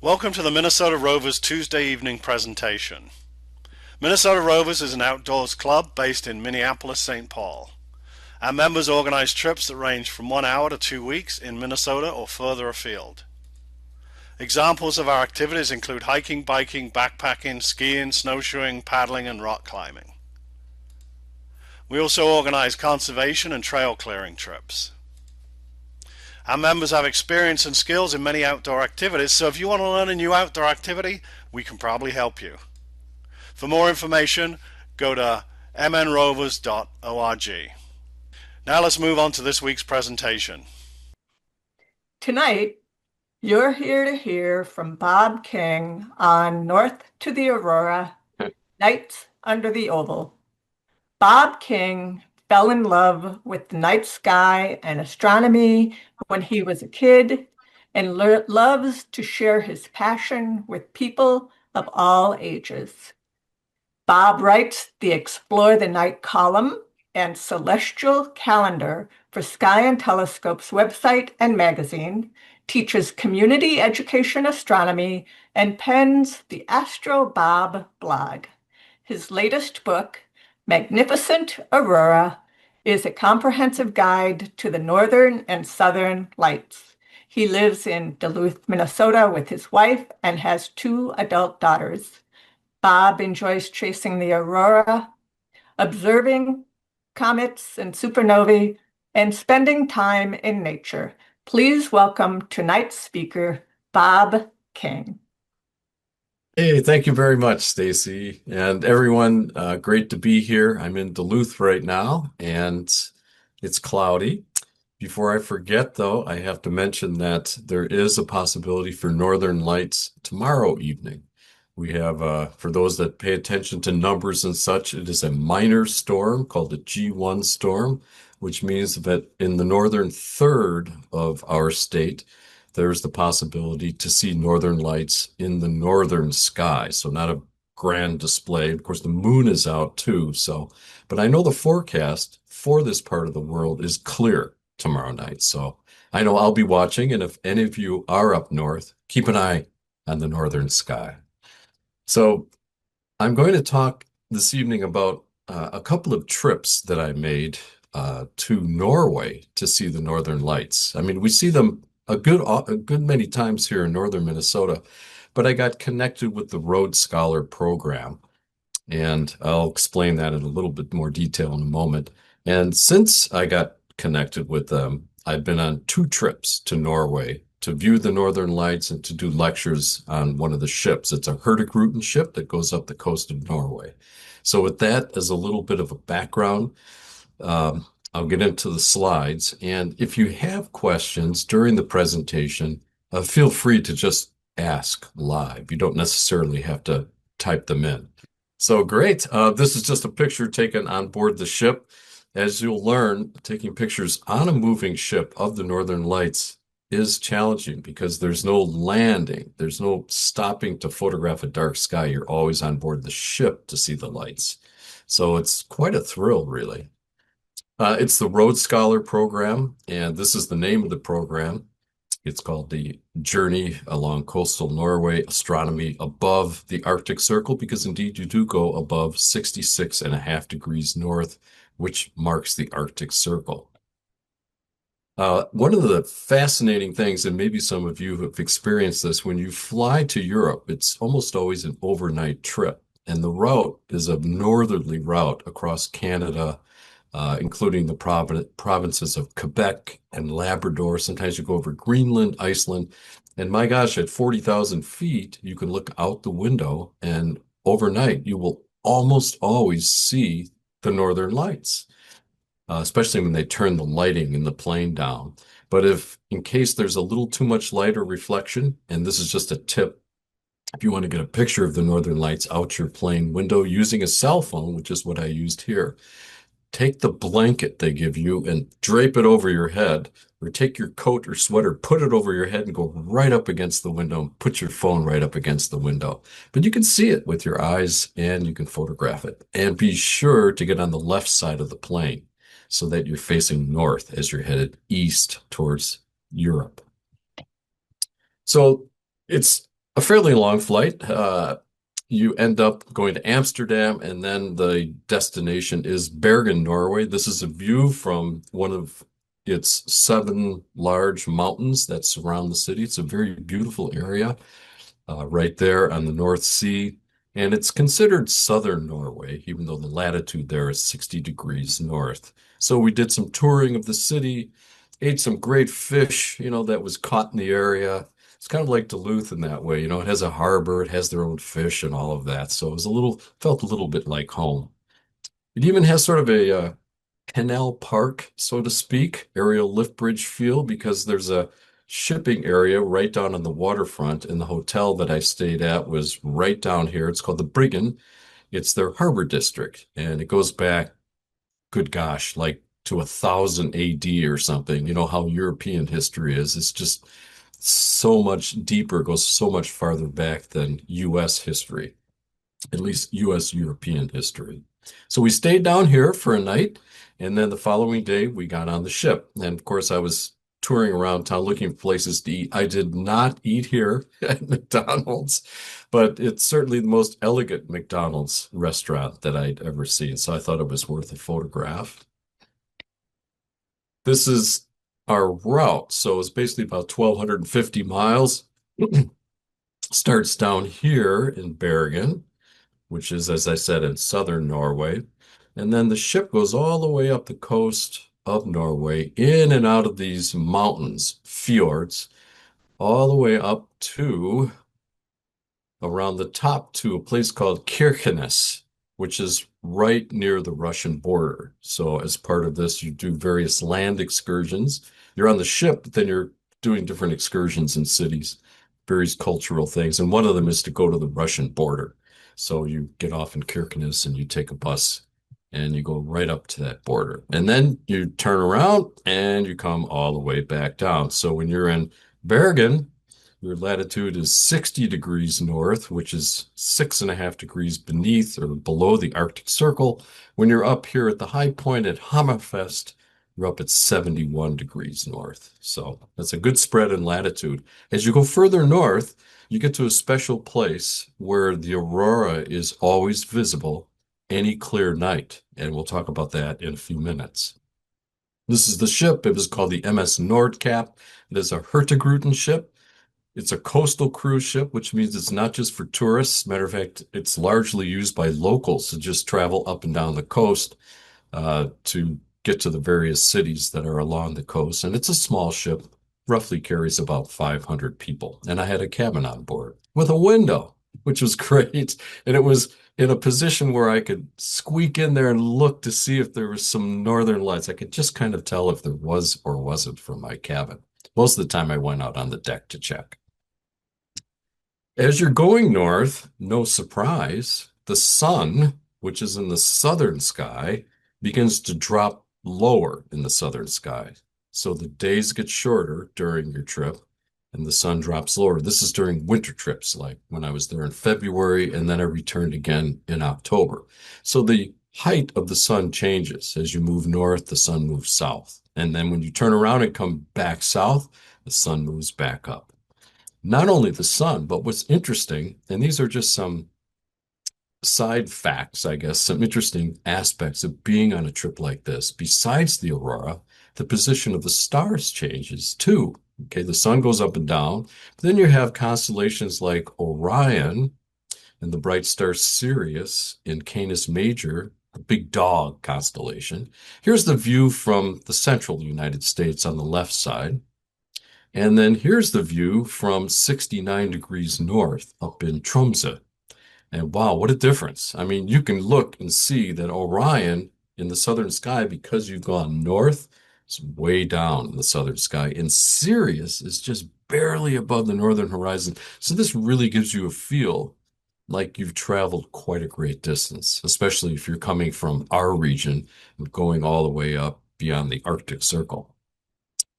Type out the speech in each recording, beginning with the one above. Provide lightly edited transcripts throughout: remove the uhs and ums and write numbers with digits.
Welcome to the Minnesota Rovers Tuesday evening presentation. Minnesota Rovers is an outdoors club based in Minneapolis, St. Paul. Our members organize trips that range from 1 hour to 2 weeks in Minnesota or further afield. Examples of our activities include hiking, biking, backpacking, skiing, snowshoeing, paddling, and rock climbing. We also organize conservation and trail clearing trips. Our members have experience and skills in many outdoor activities, so if you want to learn a new outdoor activity, we can probably help you. For more information, go to mnrovers.org. Now let's move on to this week's presentation. Tonight, you're here to hear from Bob King on North to the Aurora, Nights Under the Oval. Bob King fell in love with the night sky and astronomy when he was a kid and loves to share his passion with people of all ages. Bob writes the Explore the Night column and celestial calendar for Sky and Telescope's website and magazine, teaches community education astronomy, and pens the Astro Bob blog. His latest book, Magnificent Aurora, is a comprehensive guide to the northern and southern lights. He lives in Duluth, Minnesota with his wife and has 2 adult daughters. Bob enjoys chasing the aurora, observing comets and supernovae, and spending time in nature. Please welcome tonight's speaker, Bob King. Hey, thank you very much, Stacy, and everyone. Great to be here. I'm in Duluth right now, and it's cloudy. Before I forget, though, I have to mention that there is a possibility for northern lights tomorrow evening. We have, for those that pay attention to numbers and such, it is a minor storm called a G1 storm, which means that in the northern third of our state, there's the possibility to see northern lights in the northern sky. So not a grand display. Of course, the moon is out too. But I know the forecast for this part of the world is clear tomorrow night. So I know I'll be watching. And if any of you are up north, keep an eye on the northern sky. So I'm going to talk this evening about a couple of trips that I made to Norway to see the northern lights. I mean, we see them a good many times here in northern Minnesota, but I got connected with the Rhodes Scholar program, and I'll explain that in a little bit more detail in a moment. And since I got connected with them, I've been on 2 trips to Norway to view the northern lights and to do lectures on one of the ships. It's a Hurtigruten ship that goes up the coast of Norway. So with that as a little bit of a background, I'll get into the slides. And if you have questions during the presentation, feel free to just ask live. You don't necessarily have to type them in. So great. This is just a picture taken on board the ship. As you'll learn, taking pictures on a moving ship of the northern lights is challenging because there's no landing. There's no stopping to photograph a dark sky. You're always on board the ship to see the lights. So it's quite a thrill, really. It's the Rhodes Scholar program, and this is the name of the program. It's called the Journey Along Coastal Norway, Astronomy Above the Arctic Circle, because indeed you do go above 66.5 degrees north, which marks the Arctic Circle. One of the fascinating things, and maybe some of you have experienced this, when you fly to Europe, it's almost always an overnight trip. And the route is a northerly route across Canada, including the provinces of Quebec and Labrador. Sometimes you go over Greenland, Iceland. And my gosh, at 40,000 feet, you can look out the window, and overnight, you will almost always see the northern lights. Especially when they turn the lighting in the plane down. But if in case there's a little too much light or reflection, and this is just a tip, if you want to get a picture of the northern lights out your plane window using a cell phone, which is what I used here, take the blanket they give you and drape it over your head, or take your coat or sweater, put it over your head and go right up against the window and put your phone right up against the window. But you can see it with your eyes and you can photograph it. And be sure to get on the left side of the plane, so that you're facing north as you're headed east towards Europe. So it's a fairly long flight. You end up going to Amsterdam, and then the destination is Bergen, Norway. This is a view from one of its seven large mountains that surround the city. It's a very beautiful area right there on the North Sea. And it's considered southern Norway, even though the latitude there is 60 degrees north. So we did some touring of the city, ate some great fish, that was caught in the area. It's kind of like Duluth in that way. It has a harbor, it has their own fish and all of that. So it was felt a little bit like home. It even has sort of a canal park, so to speak, aerial lift bridge feel because there's a shipping area right down on the waterfront, and the hotel that I stayed at was right down here. It's called the Briggen. It's their harbor district, and it goes back, good gosh, like to 1000 AD or something. You know how European history is. It's just so much deeper, goes so much farther back than US history, at least US European history. So we stayed down here for a night, and then the following day we got on the ship. And of course, I was touring around town looking for places to eat. I did not eat here at McDonald's, but it's certainly the most elegant McDonald's restaurant that I'd ever seen. So I thought it was worth a photograph. This is our route. So it's basically about 1,250 miles. Starts down here in Bergen, which is, as I said, in southern Norway. And then the ship goes all the way up the coast of Norway, in and out of these mountains, fjords, all the way up to around the top to a place called Kirkenes, which is right near the Russian border. So as part of this, you do various land excursions. You're on the ship, but then you're doing different excursions in cities, various cultural things. And one of them is to go to the Russian border. So you get off in Kirkenes and you take a bus and you go right up to that border. And then you turn around and you come all the way back down. So when you're in Bergen, your latitude is 60 degrees north, which is 6.5 degrees beneath or below the Arctic Circle. When you're up here at the high point at Hammerfest, you're up at 71 degrees north. So that's a good spread in latitude. As you go further north, you get to a special place where the aurora is always visible any clear night. And we'll talk about that in a few minutes. This is the ship. It was called the MS Nordkapp. It is a Hurtigruten ship. It's a coastal cruise ship, which means it's not just for tourists. Matter of fact, it's largely used by locals to just travel up and down the coast to get to the various cities that are along the coast. And it's a small ship, roughly carries about 500 people. And I had a cabin on board with a window, which was great. And it was in a position where I could squeak in there and look to see if there was some northern lights. I could just kind of tell if there was or wasn't from my cabin. Most of the time I went out on the deck to check. As you're going north, no surprise, the sun, which is in the southern sky, begins to drop lower in the southern sky. So the days get shorter during your trip and the sun drops lower. This is during winter trips, like when I was there in February and then I returned again in October. So the height of the sun changes. As you move north, the sun moves south. And then when you turn around and come back south, the sun moves back up. Not only the sun, but what's interesting, and these are just some side facts, I guess, some interesting aspects of being on a trip like this. Besides the aurora, the position of the stars changes too. Okay, the sun goes up and down. But then you have constellations like Orion and the bright star Sirius in Canis Major, the big dog constellation. Here's the view from the central United States on the left side. And then here's the view from 69 degrees north up in Tromsø. And wow, what a difference. I mean, you can look and see that Orion in the southern sky, because you've gone north, is way down in the southern sky. And Sirius is just barely above the northern horizon. So this really gives you a feel like you've traveled quite a great distance, especially if you're coming from our region and going all the way up beyond the Arctic Circle.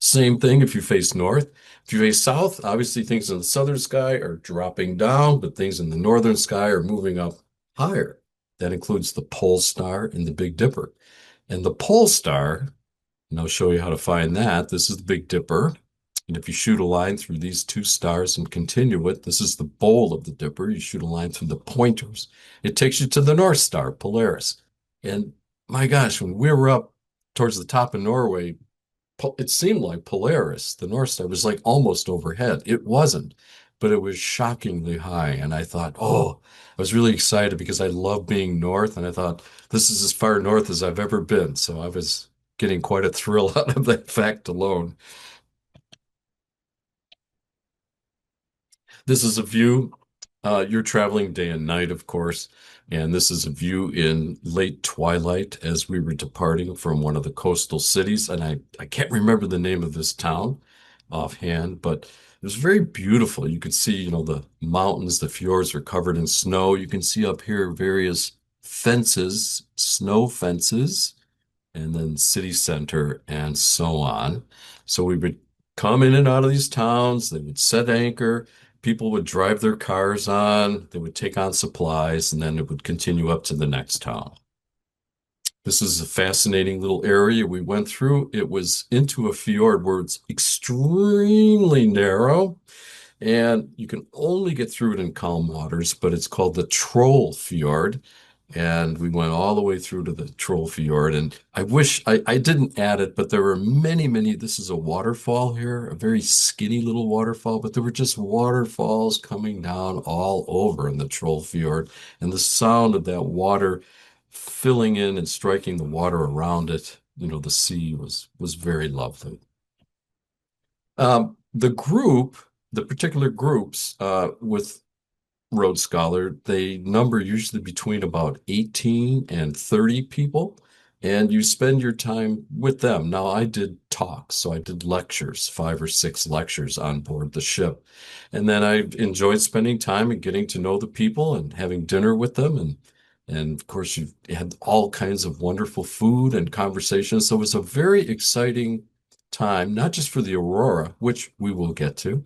Same thing if you face north. If you face south, obviously things in the southern sky are dropping down, but things in the northern sky are moving up higher. That includes the pole star and the Big Dipper. And the pole star, and I'll show you how to find that. This is the Big Dipper. And if you shoot a line through these two stars and continue it, this is the bowl of the Dipper. You shoot a line through the pointers. It takes you to the North Star, Polaris. And my gosh, when we were up towards the top of Norway, it seemed like Polaris, the North Star, was like almost overhead. It wasn't, but it was shockingly high. And I thought, oh, I was really excited because I love being north. And I thought, this is as far north as I've ever been. So I was getting quite a thrill out of that fact alone. This is a view. You're traveling day and night, of course, and this is a view in late twilight as we were departing from one of the coastal cities. And I can't remember the name of this town offhand, but it was very beautiful. You could see, the mountains, the fjords are covered in snow. You can see up here various fences, snow fences, and then city center and so on. So we would come in and out of these towns, they would set anchor, people would drive their cars on, they would take on supplies, and then it would continue up to the next town. This is a fascinating little area we went through. It was into a fjord where it's extremely narrow, and you can only get through it in calm waters, but it's called the Troll Fjord. And we went all the way through to the Troll Fjord. And I wish I didn't add it, but there were many, many. This is a waterfall here, a very skinny little waterfall, but there were just waterfalls coming down all over in the Troll Fjord. And the sound of that water filling in and striking the water around it, the sea was very lovely. The particular groups with Rhodes Scholar, they number usually between about 18 and 30 people, and you spend your time with them. Now, I did talks, so I did lectures, 5 or 6 lectures on board the ship. And then I enjoyed spending time and getting to know the people and having dinner with them. And of course, you had all kinds of wonderful food and conversations. So it was a very exciting time, not just for the Aurora, which we will get to,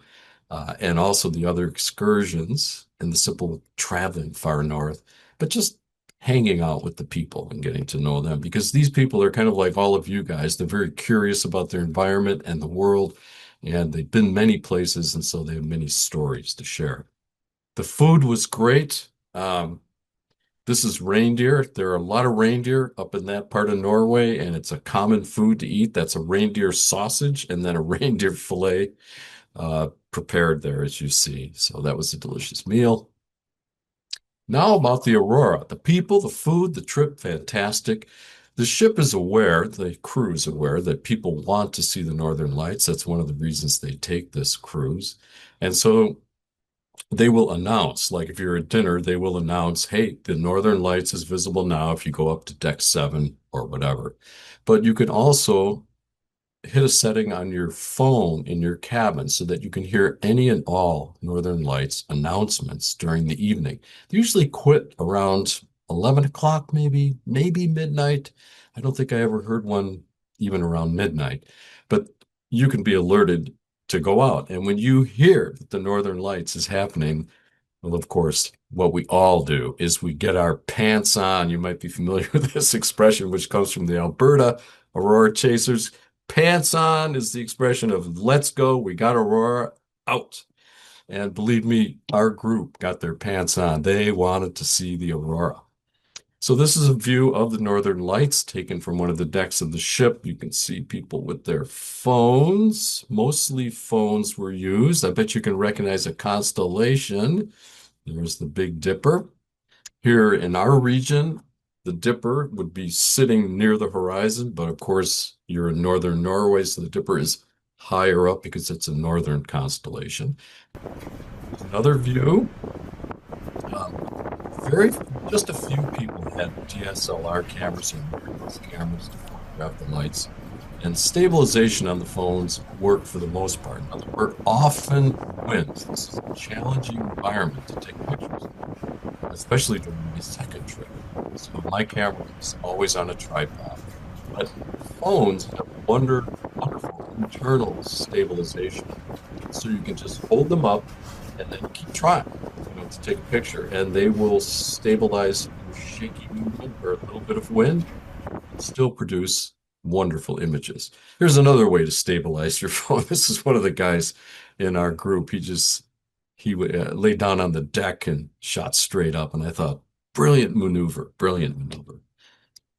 and also the other excursions and the simple traveling far north, but just hanging out with the people and getting to know them because these people are kind of like all of you guys. They're very curious about their environment and the world, and they've been many places, and so they have many stories to share. The food was great. This is reindeer. There are a lot of reindeer up in that part of Norway, and it's a common food to eat. That's a reindeer sausage and then a reindeer fillet prepared there, as you see. So that was a delicious meal. Now about the Aurora. The people, the food, the trip, fantastic. The ship is aware, the crew is aware that people want to see the Northern Lights. That's one of the reasons they take this cruise. And so they will announce, like if you're at dinner, they will announce, hey, the Northern Lights is visible now if you go up to deck 7 or whatever. But you can also hit a setting on your phone in your cabin so that you can hear any and all Northern Lights announcements during the evening. They usually quit around 11 o'clock, maybe midnight. I don't think I ever heard one even around midnight, but you can be alerted to go out. And when you hear that the Northern Lights is happening, well, of course, what we all do is we get our pants on. You might be familiar with this expression, which comes from the Alberta Aurora Chasers. Pants on is the expression of let's go. We got Aurora out. And believe me, our group got their pants on. They wanted to see the Aurora. So this is a view of the Northern Lights taken from one of the decks of the ship. You can see people with their phones. Mostly phones were used. I bet you can recognize a constellation. There's the Big Dipper. Here in our region, the Dipper would be sitting near the horizon, but of course, you're in northern Norway, so the Dipper is higher up because it's a northern constellation. Another view. Just a few people had DSLR cameras and mirrorless cameras to photograph the lights, and stabilization on the phones worked for the most part. Now, there were often winds. This is a challenging environment to take pictures, especially during my second trip. So my camera was always on a tripod, but phones have wonderful internal stabilization. So you can just hold them up and then keep trying, to take a picture, and they will stabilize in shaky movement or a little bit of wind and still produce wonderful images. Here's another way to stabilize your phone. This is one of the guys in our group. He laid down on the deck and shot straight up, and I thought, brilliant maneuver, brilliant maneuver.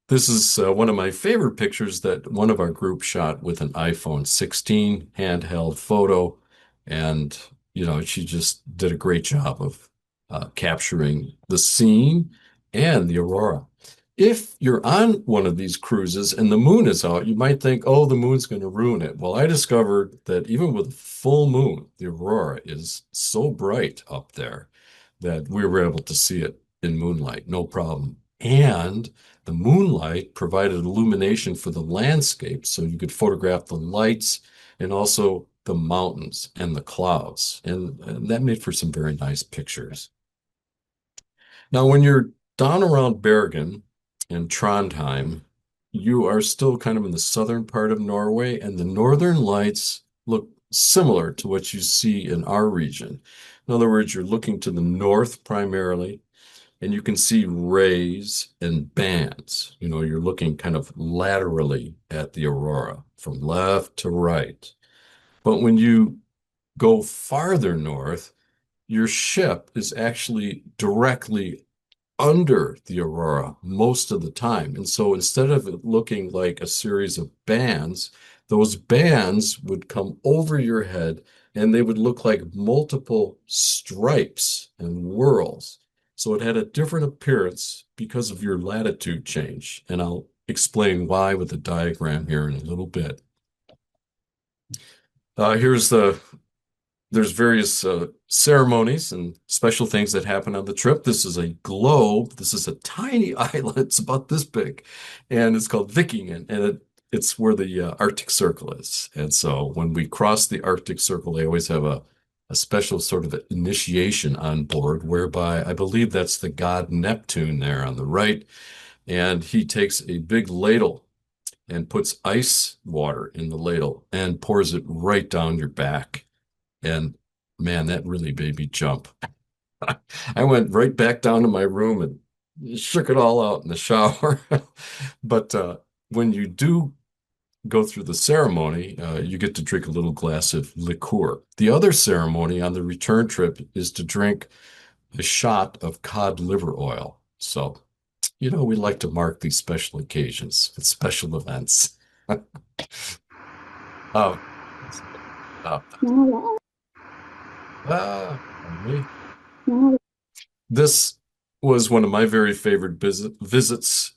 This is one of my favorite pictures that one of our group shot with an iPhone 16 handheld photo. And, she just did a great job of capturing the scene and the aurora. If you're on one of these cruises and the moon is out, you might think, oh, the moon's going to ruin it. Well, I discovered that even with a full moon, the aurora is so bright up there that we were able to see it in moonlight, no problem. And the moonlight provided illumination for the landscape, so you could photograph the lights and also the mountains and the clouds. And that made for some very nice pictures. Now, when you're down around Bergen and Trondheim, you are still kind of in the southern part of Norway, and the northern lights look similar to what you see in our region. In other words, you're looking to the north primarily, and you can see rays and bands. You're looking kind of laterally at the aurora from left to right. But when you go farther north, your ship is actually directly under the aurora most of the time. And so instead of it looking like a series of bands, those bands would come over your head and they would look like multiple stripes and whirls. So it had a different appearance because of your latitude change. And I'll explain why with a diagram here in a little bit. There's various ceremonies and special things that happen on the trip. This is a globe. This is a tiny island. It's about this big, and it's called Vikingen, and it's where the Arctic Circle is. And so when we cross the Arctic Circle, they always have a special sort of initiation on board, whereby I believe that's the god Neptune there on the right, and he takes a big ladle and puts ice water in the ladle and pours it right down your back. And man, that really made me jump. I went right back down to my room and shook it all out in the shower. But when you do go through the ceremony, you get to drink a little glass of liqueur. The other ceremony on the return trip is to drink a shot of cod liver oil. So, we like to mark these special occasions with special events. Oh, oh. Pardon me. This was one of my very favorite visits.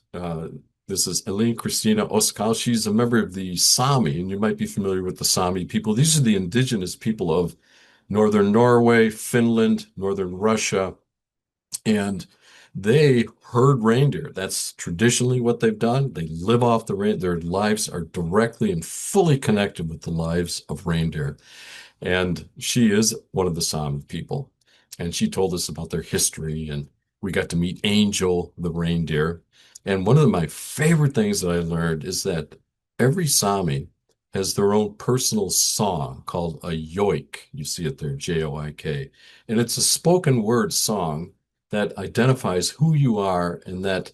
This is Elaine Christina Oskal. She's a member of the Sami, and you might be familiar with the Sami people. These are the indigenous people of northern Norway, Finland, northern Russia, and they herd reindeer. That's traditionally what they've done. They live off the reindeer. Their lives are directly and fully connected with the lives of reindeer. And she is one of the Sami people. And she told us about their history, and we got to meet Angel, the reindeer. And one of my favorite things that I learned is that every Sami has their own personal song called a yoik. You see it there, Joik. And it's a spoken word song that identifies who you are and that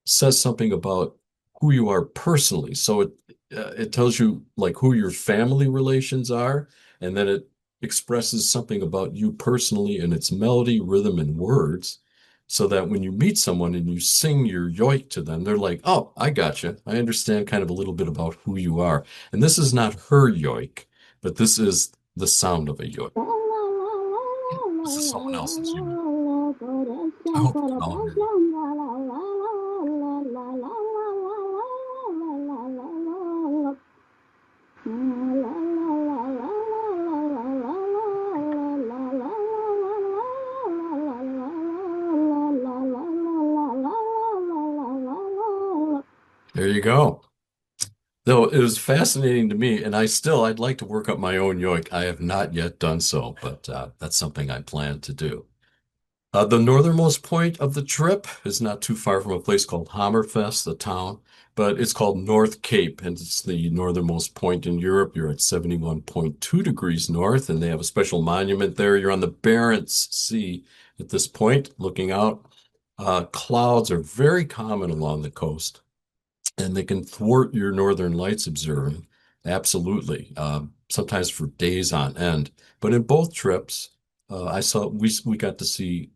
says something about who you are personally. So it tells you like who your family relations are, and then it expresses something about you personally in its melody, rhythm, and words, so that when you meet someone and you sing your yoik to them, they're like, oh, I gotcha. I understand kind of a little bit about who you are. And this is not her yoik, but this is the sound of a yoik. This is someone else's yoik. I hope you can all hear it. There you go. Though it was fascinating to me, and I'd like to work up my own yoik. I have not yet done so, but that's something I plan to do. The northernmost point of the trip is not too far from a place called Hammerfest, the town, but it's called North Cape, and it's the northernmost point in Europe. You're at 71.2 degrees north, and they have a special monument there. You're on the Barents Sea at this point, looking out. Clouds are very common along the coast. and they can thwart your northern lights observing. Absolutely. Sometimes for days on end. But in both trips, we got to see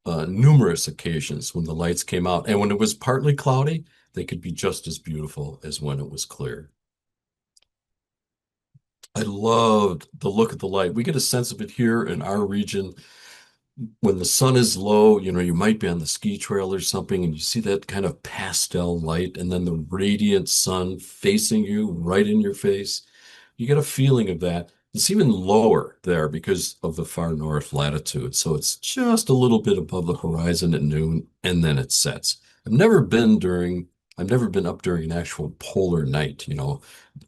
numerous occasions when the lights came out, and when it was partly cloudy, they could be just as beautiful as when it was clear. I loved the look of the light. We get a sense of it here in our region when the sun is low. You might be on the ski trail or something, and you see that kind of pastel light, and then the radiant sun facing you right in your face. You get a feeling of that. It's even lower there because of the far north latitude. So it's just a little bit above the horizon at noon, and then it sets. I've never been up during an actual polar night,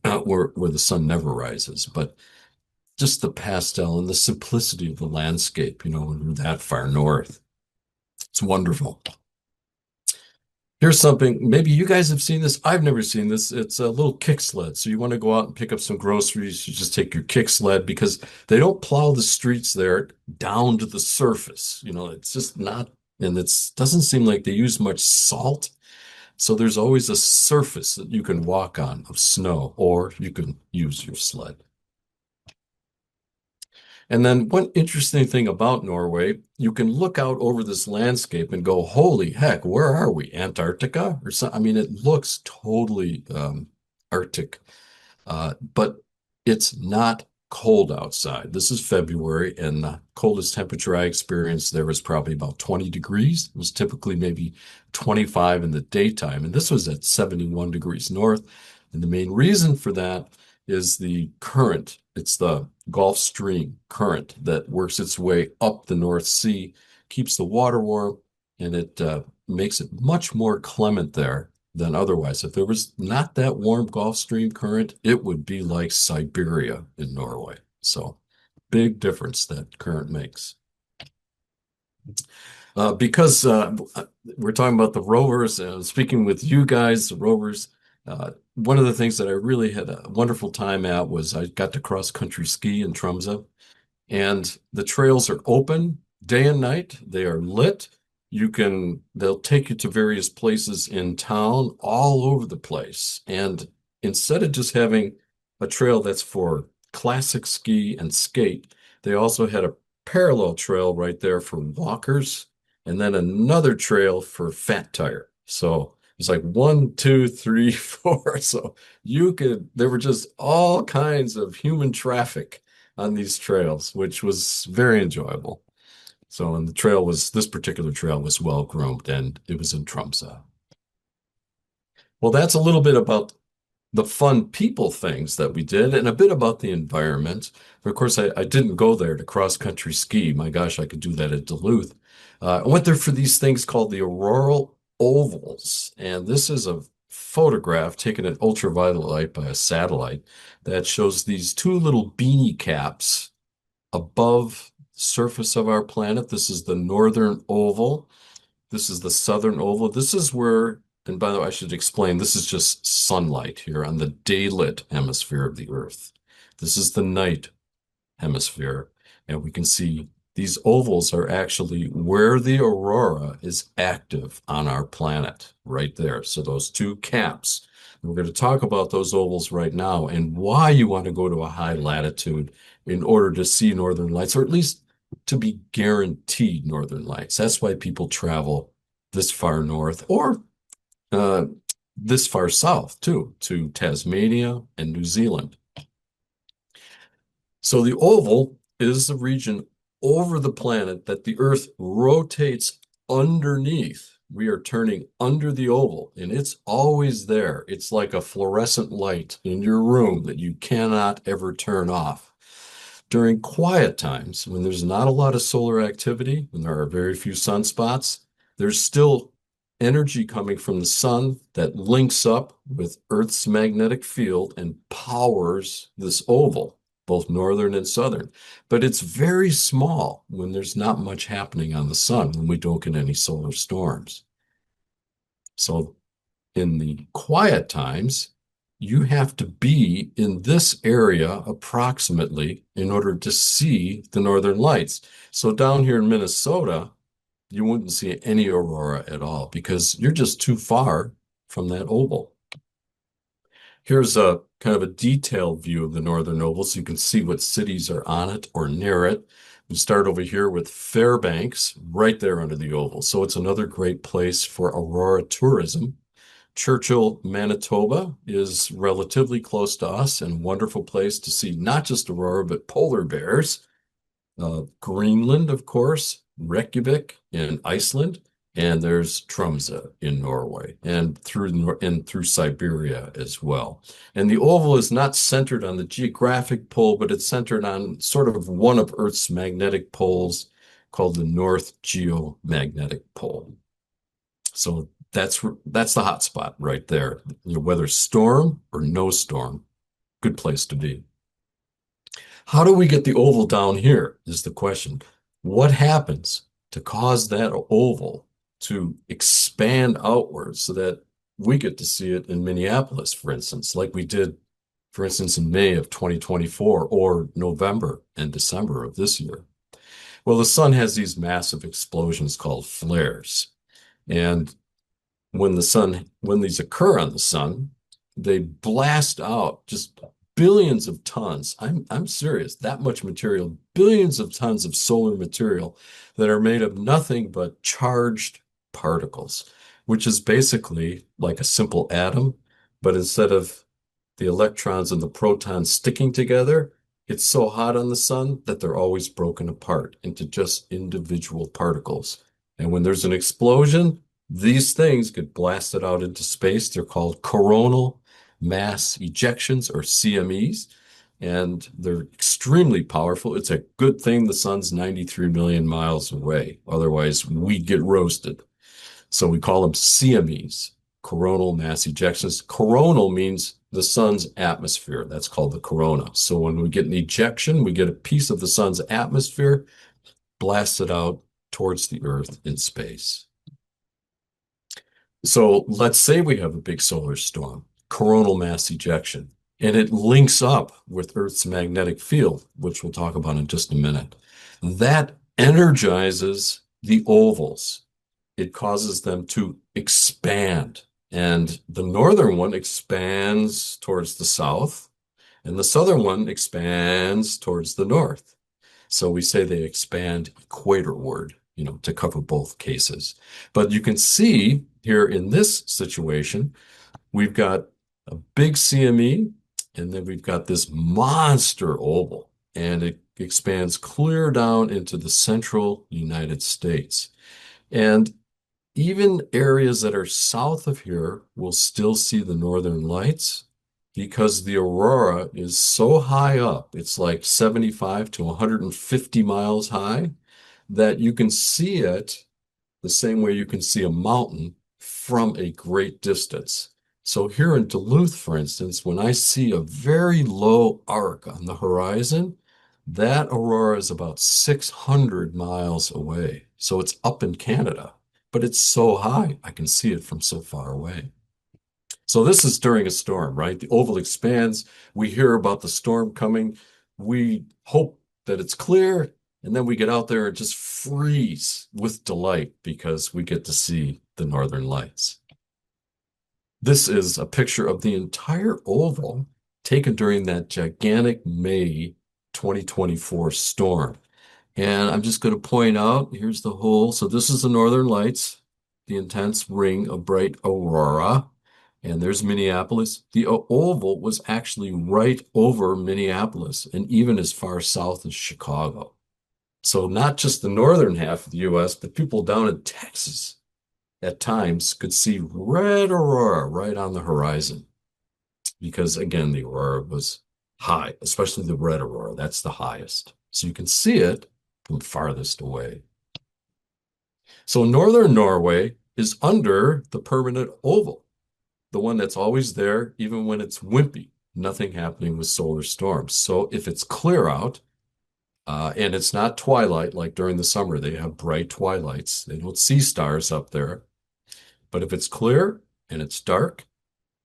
where the sun never rises, but just the pastel and the simplicity of the landscape, when we're that far north. It's wonderful. Here's something, maybe you guys have seen this. I've never seen this. It's a little kick sled. So you want to go out and pick up some groceries, you just take your kick sled because they don't plow the streets there down to the surface. It's just not, and it doesn't seem like they use much salt. So there's always a surface that you can walk on of snow, or you can use your sled. And then one interesting thing about Norway, you can look out over this landscape and go, holy heck, where are we? Antarctica or something? I mean, it looks totally Arctic, but it's not cold outside. This is February, and the coldest temperature I experienced there was probably about 20 degrees. It was typically maybe 25 in the daytime, and this was at 71 degrees north. And the main reason for that is the current. It's the Gulf Stream current that works its way up the North Sea, keeps the water warm, and it makes it much more clement there than otherwise. If there was not that warm Gulf Stream current, it would be like Siberia in Norway. So big difference that current makes. Because we're talking about the rovers, speaking with you guys, the rovers, one of the things that I really had a wonderful time at was I got to cross country ski in Tromsø, and the trails are open day and night. They are lit. They'll take you to various places in town all over the place. And instead of just having a trail that's for classic ski and skate, they also had a parallel trail right there for walkers, and then another trail for fat tire. So it's like 1, 2, 3, 4. So there were just all kinds of human traffic on these trails, which was very enjoyable. So, and this particular trail was well groomed, and it was in Tromsø. Well, that's a little bit about the fun people things that we did and a bit about the environment. Of course, I didn't go there to cross country ski. My gosh, I could do that at Duluth. I went there for these things called the auroral ovals. And this is a photograph taken at ultraviolet light by a satellite that shows these two little beanie caps above the surface of our planet. This is the northern oval. This is the southern oval. This is where, and by the way, I should explain, this is just sunlight here on the daylit hemisphere of the Earth. This is the night hemisphere, and we can see these ovals are actually where the aurora is active on our planet, right there. So those two caps. And we're going to talk about those ovals right now and why you want to go to a high latitude in order to see northern lights, or at least to be guaranteed northern lights. That's why people travel this far north, or this far south too, to Tasmania and New Zealand. So the oval is the region over the planet that the Earth rotates underneath. We are turning under the oval, and it's always there. It's like a fluorescent light in your room that you cannot ever turn off. During quiet times, when there's not a lot of solar activity, when there are very few sunspots, there's still energy coming from the sun that links up with Earth's magnetic field and powers this oval, both northern and southern. But it's very small when there's not much happening on the sun, when we don't get any solar storms. So in the quiet times, you have to be in this area approximately in order to see the northern lights. So down here in Minnesota, you wouldn't see any aurora at all because you're just too far from that oval. Here's a kind of a detailed view of the northern oval so you can see what cities are on it or near it. We start over here with Fairbanks, right there under the oval. So it's another great place for Aurora tourism. Churchill, Manitoba is relatively close to us and a wonderful place to see not just aurora, but polar bears. Greenland, of course, Reykjavik in Iceland, and there's Tromsø in Norway, and through Siberia as well. And the oval is not centered on the geographic pole, but it's centered on sort of one of Earth's magnetic poles called the North Geomagnetic Pole. So that's the hot spot right there. Whether storm or no storm, good place to be. How do we get the oval down here is the question. What happens to cause that oval to expand outwards so that we get to see it in Minneapolis, for instance, like we did, for instance, in May of 2024 or November and December of this year? Well, the sun has these massive explosions called flares. And when these occur on the sun, they blast out just billions of tons. I'm serious, that much material, billions of tons of solar material that are made of nothing but charged particles, which is basically like a simple atom, but instead of the electrons and the protons sticking together, it's so hot on the sun that they're always broken apart into just individual particles. And when there's an explosion, these things get blasted out into space. They're called coronal mass ejections, or CMEs, and they're extremely powerful. It's a good thing the sun's 93 million miles away. Otherwise, we'd get roasted. So we call them CMEs, coronal mass ejections. Coronal means the sun's atmosphere. That's called the corona. So when we get an ejection, we get a piece of the sun's atmosphere blasted out towards the Earth in space. So let's say we have a big solar storm, coronal mass ejection, and it links up with Earth's magnetic field, which we'll talk about in just a minute. That energizes the ovals. It causes them to expand. And the northern one expands towards the south, and the southern one expands towards the north. So we say they expand equatorward, to cover both cases. But you can see here in this situation, we've got a big CME, and then we've got this monster oval, and it expands clear down into the central United States. And even areas that are south of here will still see the northern lights because the aurora is so high up, it's like 75 to 150 miles high, that you can see it the same way you can see a mountain from a great distance. So here in Duluth, for instance, when I see a very low arc on the horizon, that aurora is about 600 miles away. So it's up in Canada, but it's so high, I can see it from so far away. So this is during a storm, right? The oval expands. We hear about the storm coming. We hope that it's clear, and then we get out there and just freeze with delight because we get to see the northern lights. This is a picture of the entire oval taken during that gigantic May 2024 storm. And I'm just going to point out, here's the hole. So this is the northern lights, the intense ring of bright aurora. And there's Minneapolis. The oval was actually right over Minneapolis and even as far south as Chicago. So not just the northern half of the US, but people down in Texas at times could see red aurora right on the horizon. Because again, the aurora was high, especially the red aurora. That's the highest. So you can see it from farthest away. So northern Norway is under the permanent oval, the one that's always there, even when it's wimpy, nothing happening with solar storms. So if it's clear out, and it's not twilight like during the summer, they have bright twilights. They don't see stars up there. But if it's clear and it's dark,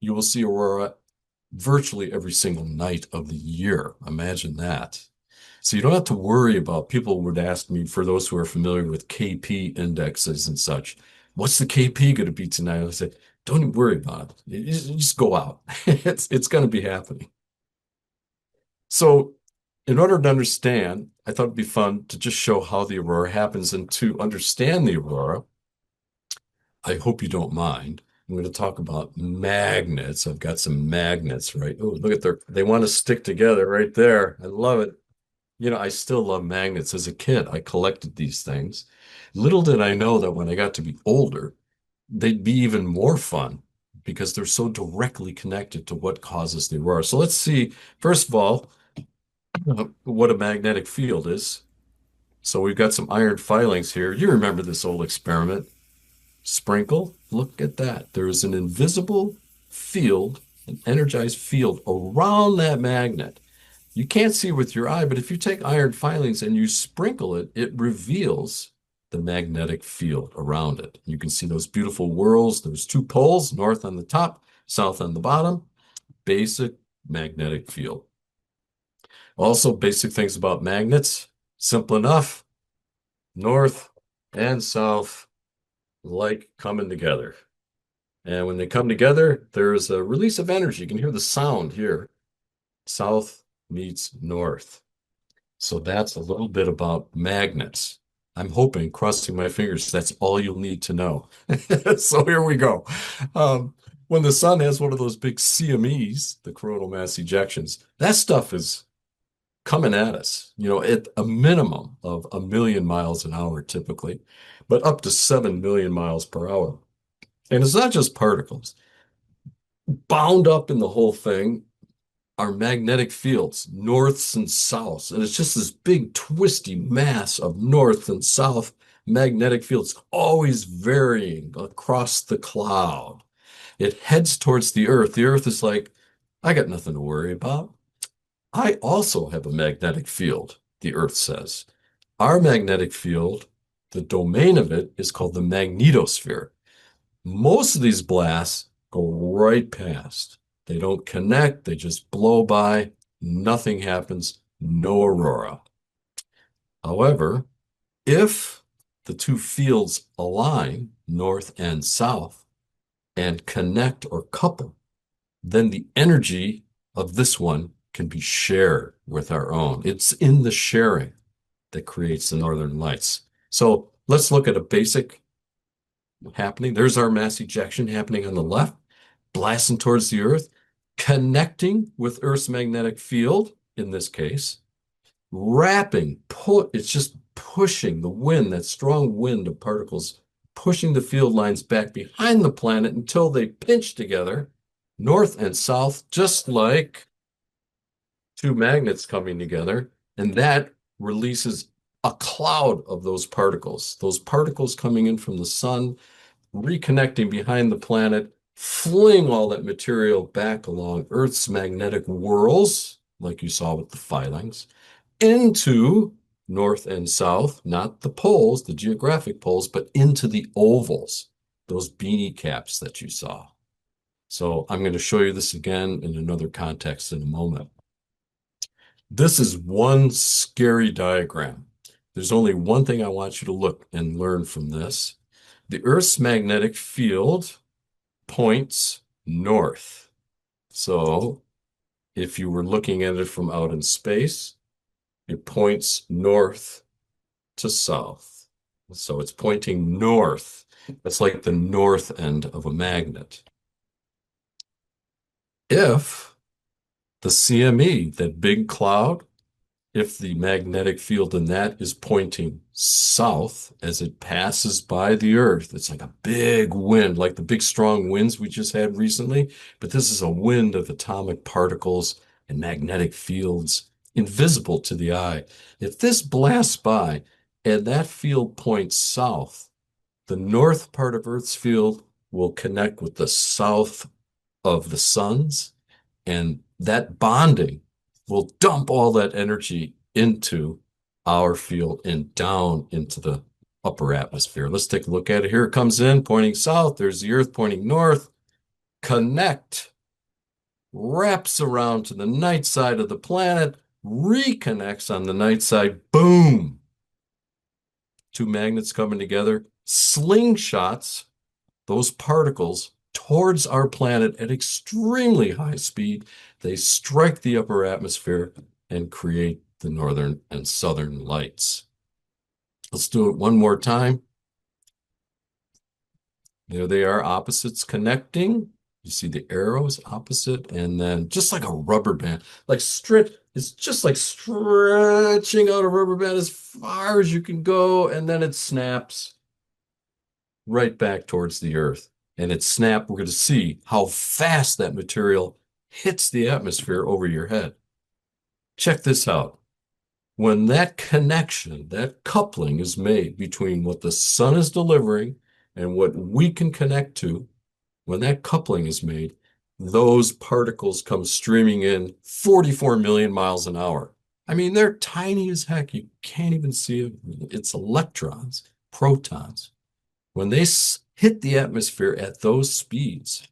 you will see aurora virtually every single night of the year. Imagine that. So you don't have to worry about, people would ask me, for those who are familiar with KP indexes and such, what's the KP going to be tonight? I say, Don't even worry about it. Just go out. It's going to be happening. So, in order to understand, I thought it'd be fun to just show how the aurora happens. And to understand the aurora, I hope you don't mind. I'm going to talk about magnets. I've got some magnets, right? Oh, look at they want to stick together right there. I love it. You know, I still love magnets. As a kid, I collected these things. Little did I know that when I got to be older, they'd be even more fun because they're so directly connected to what causes the aurora. So let's see, first of all, what a magnetic field is. So we've got some iron filings here. You remember this old experiment. Sprinkle, look at that. There is an invisible field, an energized field around that magnet. You can't see with your eye, but if you take iron filings and you sprinkle it, it reveals the magnetic field around it. You can see those beautiful whorls. There's two poles, north on the top, south on the bottom. Basic magnetic field. Also, basic things about magnets. Simple enough. North and south like coming together. And when they come together, there's a release of energy. You can hear the sound here. South meets north. So that's a little bit about magnets. I'm hoping, crossing my fingers, that's all you'll need to know. So here we go. When the sun has one of those big CMEs, the coronal mass ejections, that stuff is coming at us, you know, at a minimum of 1 million miles an hour typically, but up to 7 million miles per hour. And it's not just particles. Bound up in the whole thing are magnetic fields, norths and souths. And it's just this big twisty mass of north and south magnetic fields, always varying across the cloud. It heads towards the Earth. The Earth is like, I got nothing to worry about. I also have a magnetic field, the Earth says. Our magnetic field, the domain of it is called the magnetosphere. Most of these blasts go right past. They don't connect, they just blow by, nothing happens, no aurora. However, if the two fields align, north and south, and connect or couple, then the energy of this one can be shared with our own. It's in the sharing that creates the northern lights. So let's look at a basic happening. There's our mass ejection happening on the left, blasting towards the Earth, connecting with Earth's magnetic field, in this case, wrapping, it's just pushing the wind, that strong wind of particles, pushing the field lines back behind the planet until they pinch together, north and south, just like two magnets coming together. And that releases a cloud of those particles coming in from the sun, reconnecting behind the planet, fling all that material back along Earth's magnetic whorls, like you saw with the filings, into north and south, not the poles, the geographic poles, but into the ovals, those beanie caps that you saw. So I'm going to show you this again in another context in a moment. This is one scary diagram. There's only one thing I want you to look and learn from this. The Earth's magnetic field points north. So if you were looking at it from out in space, it points north to south. So it's pointing north. That's like the north end of a magnet. If the CME, that big cloud, if the magnetic field in that is pointing south as it passes by the Earth, it's like a big wind, like the big strong winds we just had recently. But this is a wind of atomic particles and magnetic fields invisible to the eye. If this blasts by and that field points south, the north part of Earth's field will connect with the south of the sun's, and that bonding will dump all that energy into our field and down into the upper atmosphere. Let's take a look at it. Here it comes in, pointing south. There's the Earth pointing north. Connect, wraps around to the night side of the planet, reconnects on the night side. Boom! Two magnets coming together, slingshots those particles towards our planet at extremely high speed. They strike the upper atmosphere and create the northern and southern lights. Let's do it one more time. There they are, opposites connecting. You see the arrows opposite, and then just like a rubber band, it's just like stretching out a rubber band as far as you can go, and then it snaps right back towards the Earth. And it snapped, we're going to see how fast that material hits the atmosphere over your head. Check this out. When that connection, that coupling is made between what the sun is delivering and what we can connect to, when that coupling is made, those particles come streaming in 44 million miles an hour. I mean, they're tiny as heck. You can't even see them. It's electrons, protons. When they hit the atmosphere at those speeds,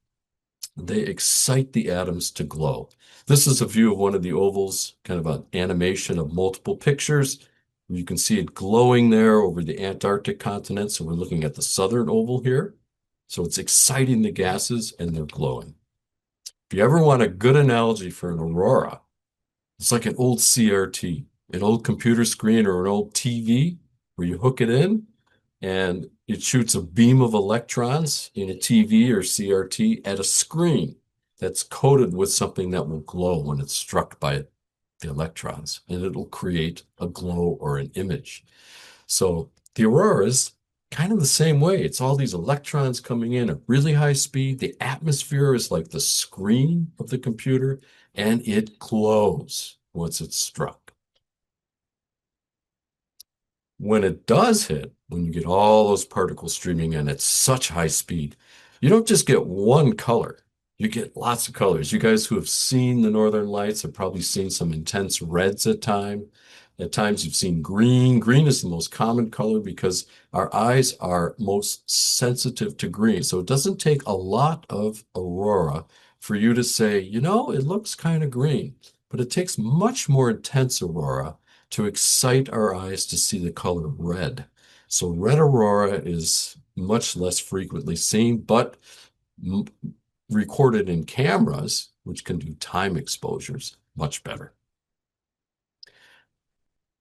they excite the atoms to glow. This is a view of one of the ovals, kind of an animation of multiple pictures. You can see it glowing there over the Antarctic continent. So we're looking at the southern oval here. So it's exciting the gases and they're glowing. If you ever want a good analogy for an aurora, it's like an old CRT, an old computer screen or an old TV where you hook it in and it shoots a beam of electrons in a TV or CRT at a screen that's coated with something that will glow when it's struck by the electrons, and it'll create a glow or an image. So the aurora is kind of the same way. It's all these electrons coming in at really high speed. The atmosphere is like the screen of the computer, and it glows once it's struck. When it does hit, when you get all those particles streaming in at such high speed, you don't just get one color. You get lots of colors. You guys who have seen the Northern Lights have probably seen some intense reds at times. At times you've seen green. Green is the most common color because our eyes are most sensitive to green. So it doesn't take a lot of aurora for you to say, you know, it looks kind of green. But it takes much more intense aurora to excite our eyes to see the color red. So red aurora is much less frequently seen, but recorded in cameras, which can do time exposures much better.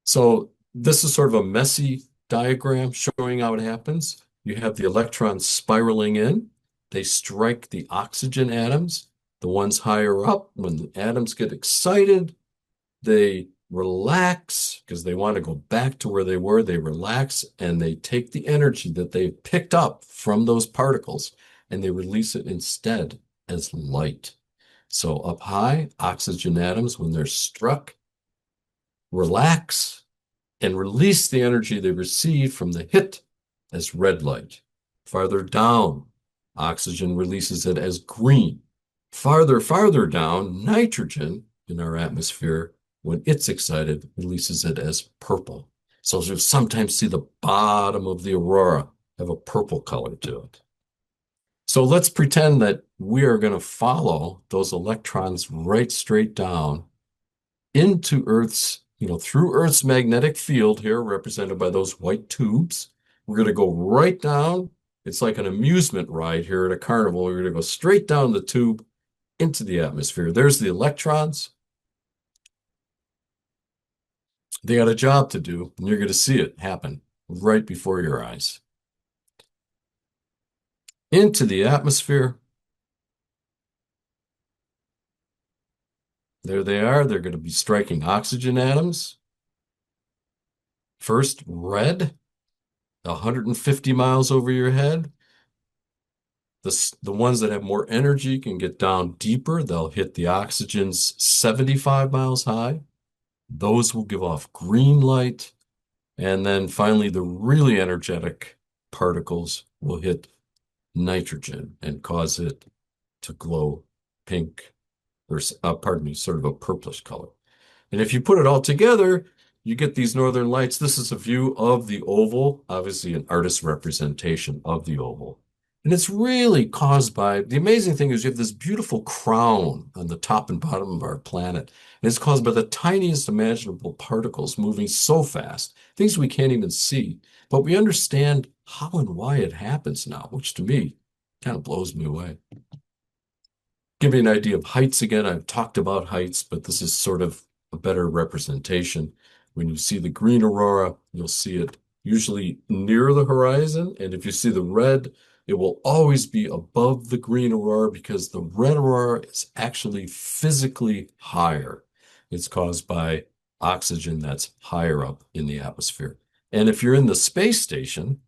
So this is sort of a messy diagram showing how it happens. You have the electrons spiraling in. They strike the oxygen atoms, the ones higher up. When the atoms get excited, they relax because they want to go back to where they were. They relax and they take the energy that they picked up from those particles and they release it instead as light. So up high, oxygen atoms, when they're struck, relax and release the energy they received from the hit as red light. Farther down, oxygen releases it as green. Farther down, nitrogen in our atmosphere, when it's excited, releases it as purple. So you sometimes see the bottom of the aurora have a purple color to it. So let's pretend that we are going to follow those electrons right straight down into Earth's, through Earth's magnetic field here, represented by those white tubes. We're going to go right down. It's like an amusement ride here at a carnival. We're going to go straight down the tube into the atmosphere. There's the electrons. They got a job to do, and you're going to see it happen right before your eyes. Into the atmosphere. There they are. They're going to be striking oxygen atoms. First, red, 150 miles over your head. The ones that have more energy can get down deeper. They'll hit the oxygens 75 miles high. Those will give off green light. And then finally, the really energetic particles will hit nitrogen and cause it to glow pink, or pardon me, sort of a purplish color. And if you put it all together, you get these northern lights. This is a view of the oval, obviously an artist's representation of the oval. And it's really caused by, the amazing thing is you have this beautiful crown on the top and bottom of our planet. And it's caused by the tiniest imaginable particles moving so fast, things we can't even see. But we understand how and why it happens now, which to me Kind of blows me away. Give you an idea of heights again. I've talked about heights, but this is sort of a better representation. When you see the green aurora, you'll see it usually near the horizon. And if you see the red, it will always be above the green aurora because the red aurora is actually physically higher. It's caused by oxygen that's higher up in the atmosphere. And if you're in the space station,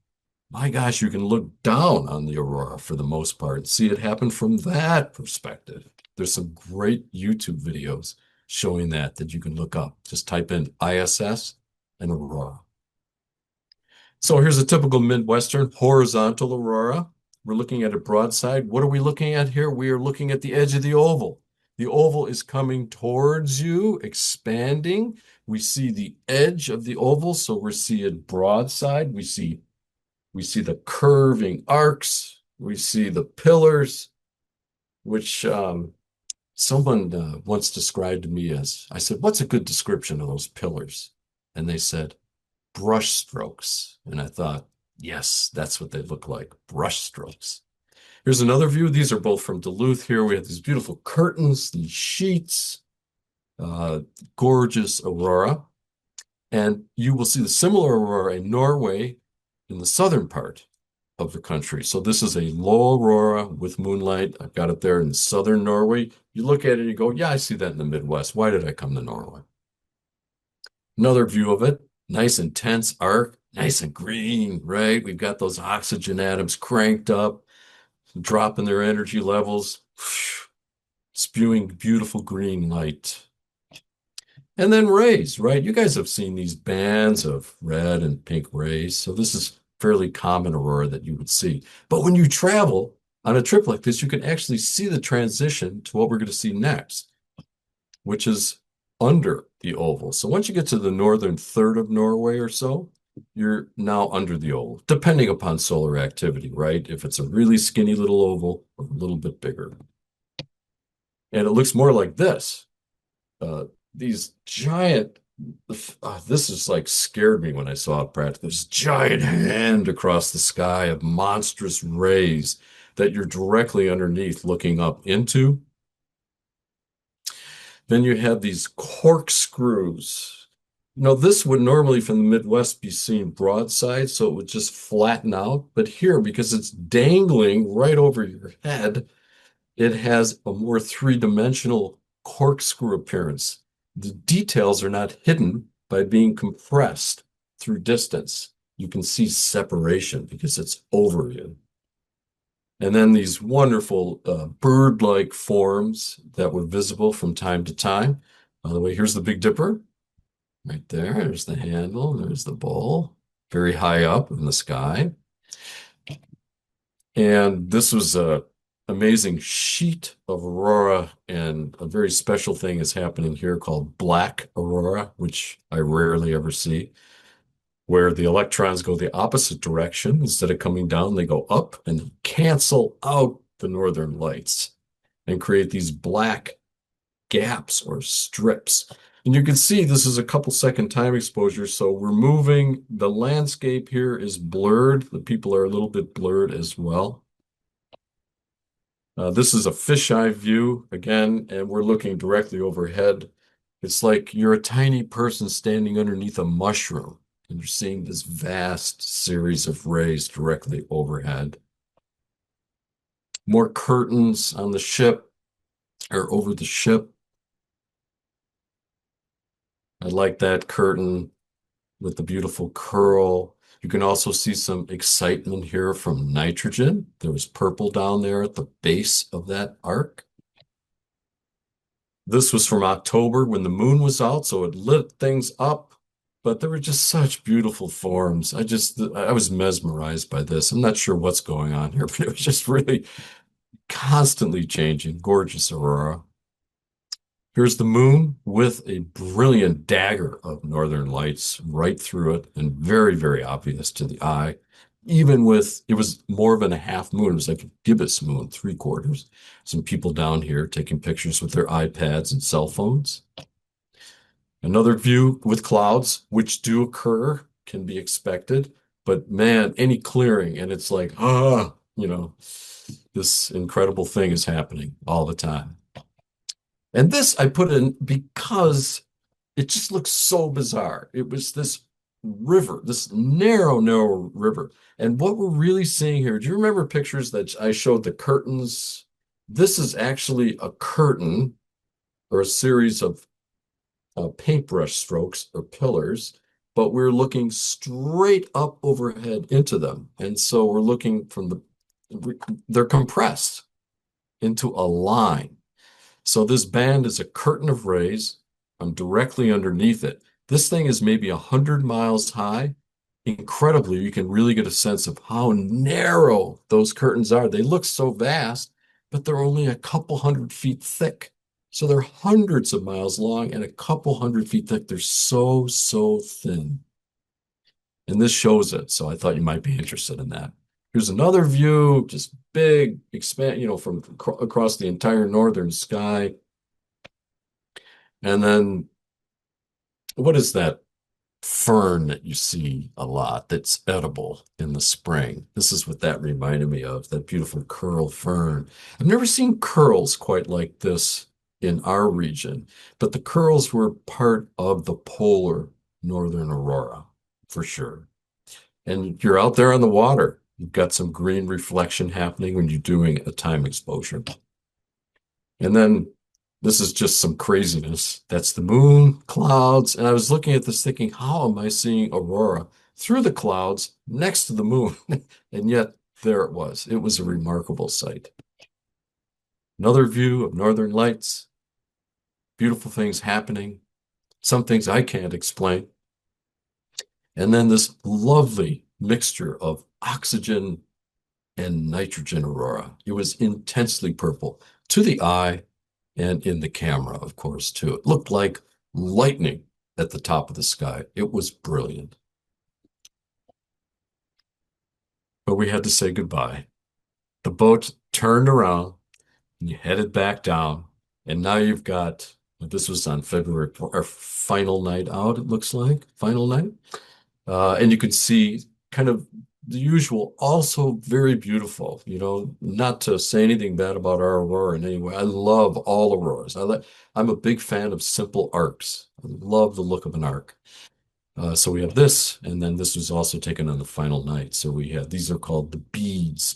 my gosh, you can look down on the aurora for the most part and see it happen from that perspective. There's some great YouTube videos showing that you can look up. Just type in ISS and aurora. So here's a typical Midwestern horizontal aurora. We're looking at it broadside. What are we looking at here? We are looking at the edge of the oval. The oval is coming towards you, expanding. We see the edge of the oval, so we're seeing broadside. We see the curving arcs. We see the pillars, which someone once described to me as, I said, what's a good description of those pillars? And they said, brush strokes. And I thought, yes, that's what they look like, brush strokes. Here's another view. These are both from Duluth. Here we have these beautiful curtains, these sheets, gorgeous aurora. And you will see the similar aurora in Norway in the southern part of the country. So this is a low aurora with moonlight. I've got it there in southern Norway. You look at it and you go, yeah, I see that in the Midwest. Why did I come to Norway? Another view of it, nice intense arc, nice and green, right? We've got those oxygen atoms cranked up, dropping their energy levels, spewing beautiful green light. And then rays, right? You guys have seen these bands of red and pink rays. So this is fairly common aurora that you would see. But when you travel on a trip like this, you can actually see the transition to what we're going to see next, which is under the oval. So once you get to the northern third of Norway or so, you're now under the oval, depending upon solar activity, right? If it's a really skinny little oval or a little bit bigger. And it looks more like this. These giant, this is like scared me when I saw it practically. This giant hand across the sky of monstrous rays that you're directly underneath looking up into. Then you have these corkscrews. This would normally from the Midwest be seen broadside, so it would just flatten out. But here, because it's dangling right over your head, it has a more three-dimensional corkscrew appearance. The details are not hidden by being compressed through distance. You can see separation because it's over you. And then these wonderful bird-like forms that were visible from time to time. By the way, here's the Big Dipper. Right there. There's the handle. There's the bowl. Very high up in the sky. And this was a amazing sheet of aurora, and a very special thing is happening here called black aurora, which I rarely ever see, where the electrons go the opposite direction. Instead of coming down, they go up and cancel out the northern lights and create these black gaps or strips. And you can see this is a couple second time exposure. So we're moving. The landscape here is blurred. The people are a little bit blurred as well. This is a fisheye view again, and we're looking directly overhead. It's like you're a tiny person standing underneath a mushroom, and you're seeing this vast series of rays directly overhead. More curtains on the ship, or over the ship. I like that curtain with the beautiful curl. You can also see some excitement here from nitrogen. There was purple down there at the base of that arc. This was from October when the moon was out, so it lit things up, but there were just such beautiful forms. I was mesmerized by this. I'm not sure what's going on here, but it was just really constantly changing. Gorgeous aurora. Here's the moon with a brilliant dagger of northern lights right through it and very, very obvious to the eye. Even with, it was more than a half moon. It was like a gibbous moon, 3/4. Some people down here taking pictures with their iPads and cell phones. Another view with clouds, which do occur, can be expected. But man, any clearing, and it's like, this incredible thing is happening all the time. And this I put in because it just looks so bizarre. It was this river, this narrow, narrow river. And what we're really seeing here, do you remember pictures that I showed the curtains? This is actually a curtain or a series of paintbrush strokes or pillars, but we're looking straight up overhead into them. And so we're looking they're compressed into a line. So this band is a curtain of rays. I'm directly underneath it. This thing is maybe 100 miles high. Incredibly, you can really get a sense of how narrow those curtains are. They look so vast, but they're only a couple 100 feet thick. So they're hundreds of miles long and a couple 100 feet thick. They're so, so thin. And this shows it. So I thought you might be interested in that. Here's another view, just big, from across the entire northern sky. And then what is that fern that you see a lot that's edible in the spring? This is what that reminded me of, that beautiful curl fern. I've never seen curls quite like this in our region, but the curls were part of the polar northern aurora for sure. And you're out there on the water. You've got some green reflection happening when you're doing a time exposure. And then this is just some craziness. That's the moon, clouds. And I was looking at this thinking, how am I seeing aurora through the clouds next to the moon? And yet there it was. It was a remarkable sight. Another view of northern lights, beautiful things happening, some things I can't explain. And then this lovely mixture of oxygen and nitrogen aurora. It was intensely purple to the eye and in the camera, of course, too. It looked like lightning at the top of the sky. It was brilliant. But we had to say goodbye. The boat turned around and you headed back down. And now you've got, this was on February, our final night out, it looks like, final night. And you can see kind of the usual, also very beautiful, not to say anything bad about our aurora in any way. I love all auroras. I'm a big fan of simple arcs. I love the look of an arc. So we have this, and then this was also taken on the final night. So these are called the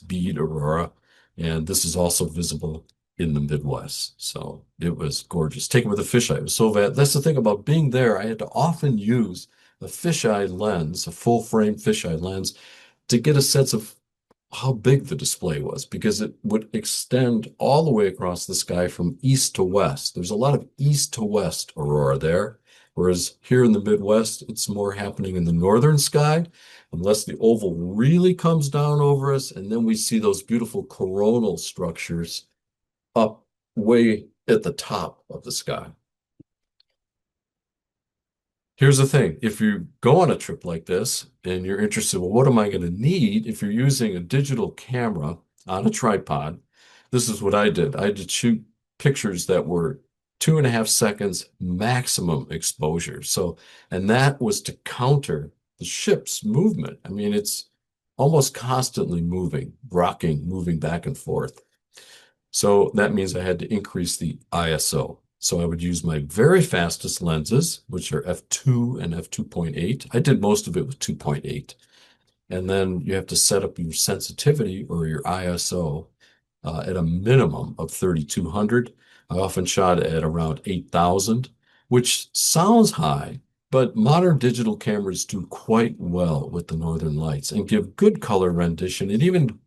bead aurora, and this is also visible in the Midwest. So it was gorgeous. Taken with a fisheye. It was so bad. That's the thing about being there. I had to often use a fisheye lens, a full frame fisheye lens, to get a sense of how big the display was, because it would extend all the way across the sky from east to west. There's a lot of east to west aurora there, whereas here in the Midwest, it's more happening in the northern sky, unless the oval really comes down over us, and then we see those beautiful coronal structures up way at the top of the sky. Here's the thing, if you go on a trip like this and you're interested, well, what am I going to need if you're using a digital camera on a tripod? This is what I did. I did shoot pictures that were 2.5 seconds maximum exposure. And that was to counter the ship's movement. I mean, it's almost constantly moving, rocking, moving back and forth. So that means I had to increase the ISO. So I would use my very fastest lenses, which are f2 and f2.8. I did most of it with 2.8. And then you have to set up your sensitivity or your ISO at a minimum of 3200. I often shot at around 8000, which sounds high, but modern digital cameras do quite well with the northern lights and give good color rendition and even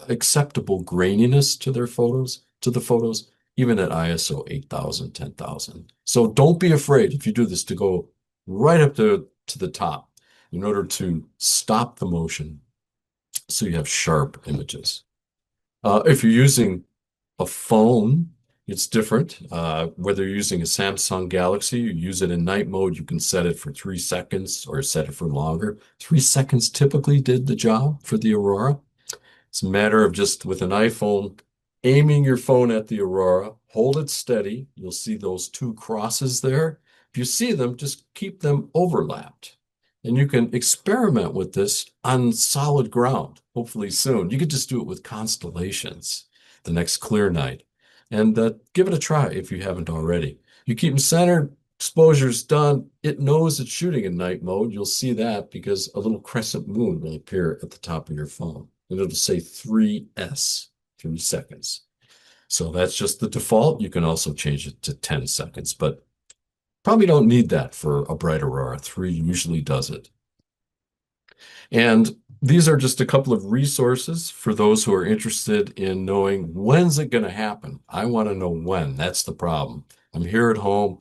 acceptable graininess to the photos, even at ISO 8000, 10,000. So don't be afraid if you do this to go right up to the top in order to stop the motion so you have sharp images. If you're using a phone, it's different. Whether you're using a Samsung Galaxy, you use it in night mode, you can set it for 3 seconds or set it for longer. 3 seconds typically did the job for the Aurora. It's a matter of just with an iPhone, aiming your phone at the Aurora, hold it steady. You'll see those 2 crosses there. If you see them, just keep them overlapped. And you can experiment with this on solid ground, hopefully soon. You could just do it with constellations the next clear night. And give it a try if you haven't already. You keep them centered, exposure's done. It knows it's shooting in night mode. You'll see that because a little crescent moon will appear at the top of your phone. And it'll say 3S, 3 seconds. So that's just the default. You can also change it to 10 seconds, but probably don't need that for a bright aurora. 3 usually does it. And these are just a couple of resources for those who are interested in knowing when's it going to happen. I want to know when. That's the problem. I'm here at home.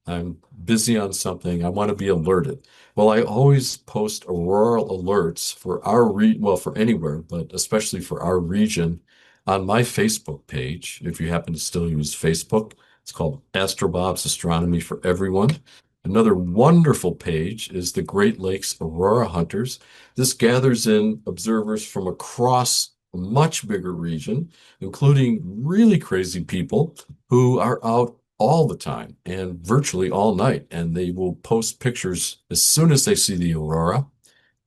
I'm busy on something. I want to be alerted. Well, I always post auroral alerts for for anywhere, but especially for our region on my Facebook page. If you happen to still use Facebook, it's called Astrobob's Astronomy for Everyone. Another wonderful page is the Great Lakes Aurora Hunters. This gathers in observers from across a much bigger region, including really crazy people who are out all the time and virtually all night. And they will post pictures as soon as they see the aurora,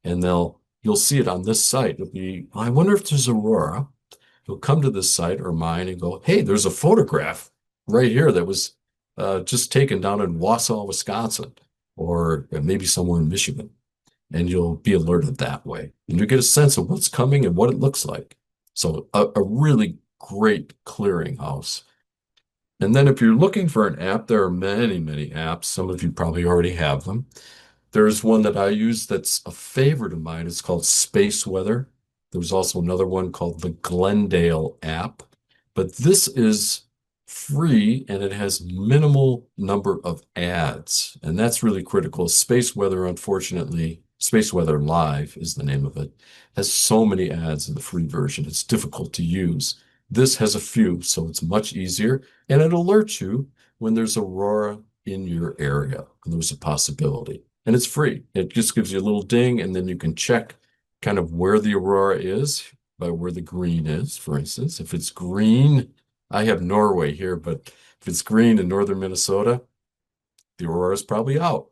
and you'll see it on this site. It'll be, I wonder if there's aurora. You'll come to this site or mine and go, hey, there's a photograph right here that was just taken down in Wausau, Wisconsin, or maybe somewhere in Michigan. And you'll be alerted that way. And you get a sense of what's coming and what it looks like. So a really great clearinghouse. And then if you're looking for an app, there are many, many apps. Some of you probably already have them. There's one that I use that's a favorite of mine. It's called Space Weather. There's also another one called the Glendale app. But this is free and it has minimal number of ads. And that's really critical. Space Weather, unfortunately, Space Weather Live is the name of it, has so many ads in the free version. It's difficult to use. This has a few, so it's much easier. And it alerts you when there's aurora in your area, and there's a possibility. And it's free. It just gives you a little ding, and then you can check kind of where the aurora is by where the green is, for instance. If it's green, I have Norway here, but if it's green in northern Minnesota, the aurora is probably out.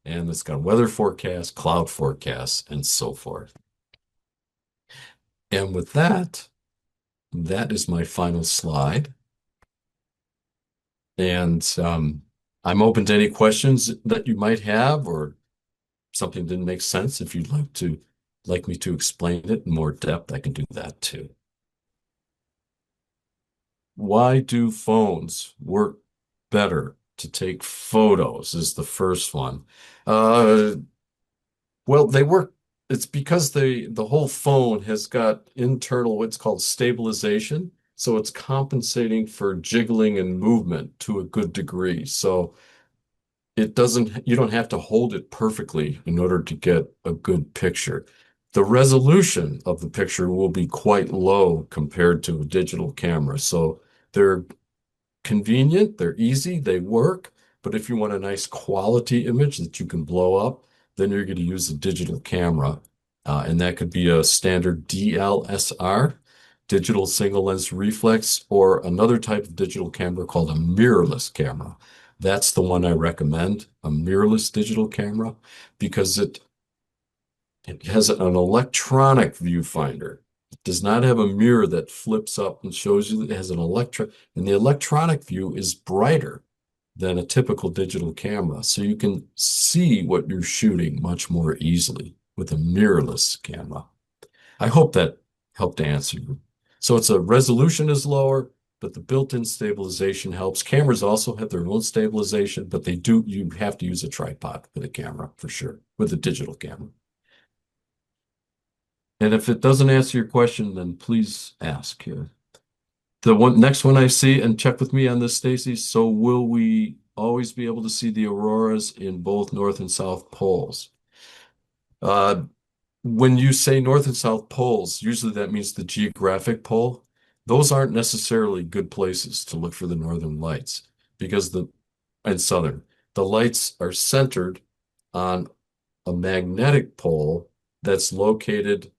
And it's got weather forecast, cloud forecasts, and so forth. And with that, that is my final slide. And I'm open to any questions that you might have, or something didn't make sense. If you'd like me to explain it in more depth, I can do that too. Why do phones work better to take photos is the first one. Well, they work. It's because the whole phone has got internal what's called stabilization. So it's compensating for jiggling and movement to a good degree. So you don't have to hold it perfectly in order to get a good picture. The resolution of the picture will be quite low compared to a digital camera. So they're convenient, they're easy, they work. But if you want a nice quality image that you can blow up, then you're going to use a digital camera. And that could be a standard DLSR, digital single lens reflex, or another type of digital camera called a mirrorless camera. That's the one I recommend, a mirrorless digital camera, because it has an electronic viewfinder. It does not have a mirror that flips up and shows you. It has an and the electronic view is brighter than a typical digital camera. So you can see what you're shooting much more easily with a mirrorless camera. I hope that helped to answer you. So it's a resolution is lower, but the built-in stabilization helps. Cameras also have their own stabilization, but you have to use a tripod with a camera for sure, with a digital camera. And if it doesn't answer your question, then please ask here. The next one I see, and check with me on this, Stacy. So will we always be able to see the auroras in both north and south poles? When you say north and south poles, usually that means the geographic pole. Those aren't necessarily good places to look for the northern lights because and southern. The lights are centered on a magnetic pole that's located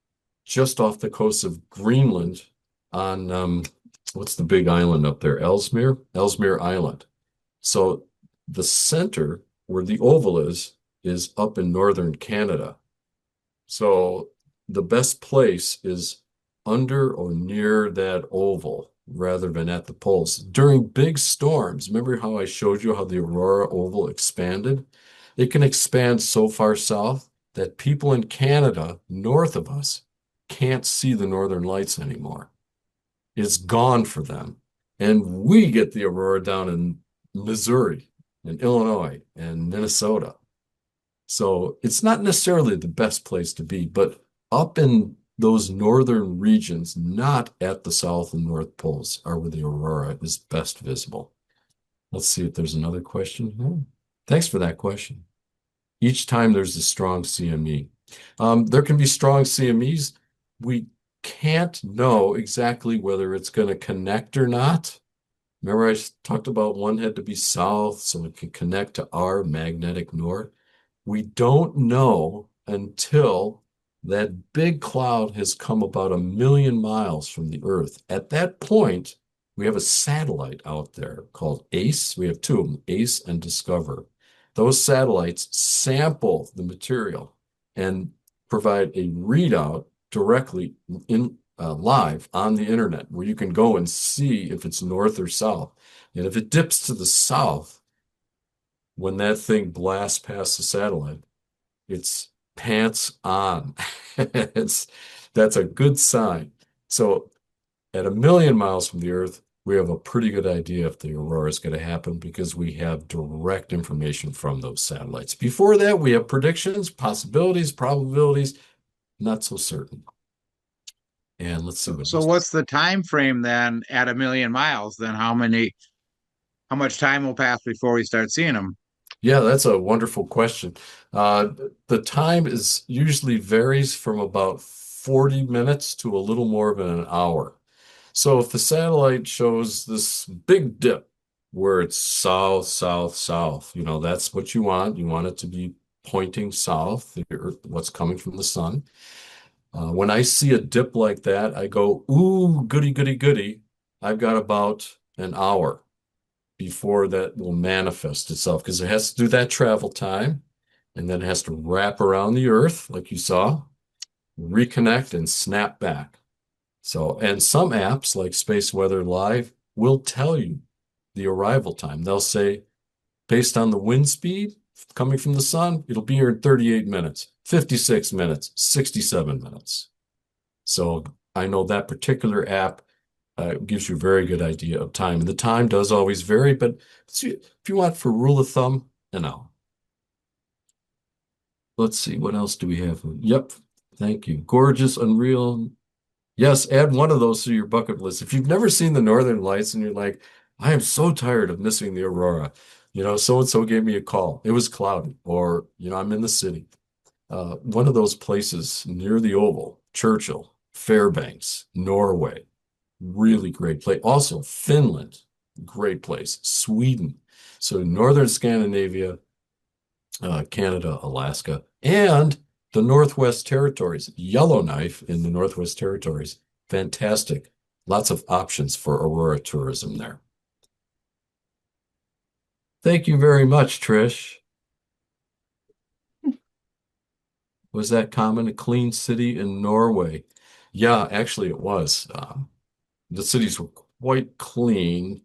just off the coast of Greenland on what's the big island up there? Ellesmere Island. So the center where the oval is is up in northern Canada. So the best place is under or near that oval rather than at the poles. During big storms, remember how I showed you how the Aurora oval expanded? It can expand so far south that people in Canada north of us can't see the northern lights anymore. It's gone for them. And we get the Aurora down in Missouri and Illinois and Minnesota. So it's not necessarily the best place to be, but up in those northern regions, not at the South and North Poles, are where the Aurora is best visible. Let's see if there's another question here. Thanks for that question. Each time there's a strong CME. There can be strong CMEs. We can't know exactly whether it's going to connect or not. Remember, I talked about one had to be south so it can connect to our magnetic north. We don't know until that big cloud has come about 1 million miles from the Earth. At that point, we have a satellite out there called ACE. We have two of them, ACE and Discover. Those satellites sample the material and provide a readout directly in live on the internet where you can go and see if it's north or south. And if it dips to the south, when that thing blasts past the satellite, it's pants on. That's a good sign. So at 1 million miles from the Earth, we have a pretty good idea if the aurora is going to happen because we have direct information from those satellites. Before that, we have predictions, possibilities, probabilities, not so certain. And let's see what So what's the time frame then at 1 million miles? Then how much time will pass before we start seeing them? Yeah, that's a wonderful question. The time is usually varies from about 40 minutes to a little more than an hour. So if the satellite shows this big dip where it's south, south, south, that's what you want. You want it to be pointing south, what's coming from the sun. When I see a dip like that, I go, ooh, goody, goody, goody. I've got about an hour before that will manifest itself because it has to do that travel time and then it has to wrap around the Earth, like you saw, reconnect and snap back. So, and some apps like Space Weather Live will tell you the arrival time. They'll say, based on the wind speed coming from the sun, it'll be here in 38 minutes, 56 minutes, 67 minutes. So I know that particular app gives you a very good idea of time. And the time does always vary, but if you want for rule of thumb, an hour. Let's see, what else do we have? Yep, thank you. Gorgeous, unreal. Yes, add one of those to your bucket list. If you've never seen the Northern Lights and you're like, I am so tired of missing the Aurora, so-and-so gave me a call. It was cloudy, or, I'm in the city. One of those places near the Oval, Churchill, Fairbanks, Norway, really great place. Also, Finland, great place. Sweden. So Northern Scandinavia, Canada, Alaska, and the Northwest Territories. Yellowknife in the Northwest Territories. Fantastic. Lots of options for Aurora tourism there. Thank you very much, Trish. Was that common? A clean city in Norway? Yeah, actually it was. The cities were quite clean.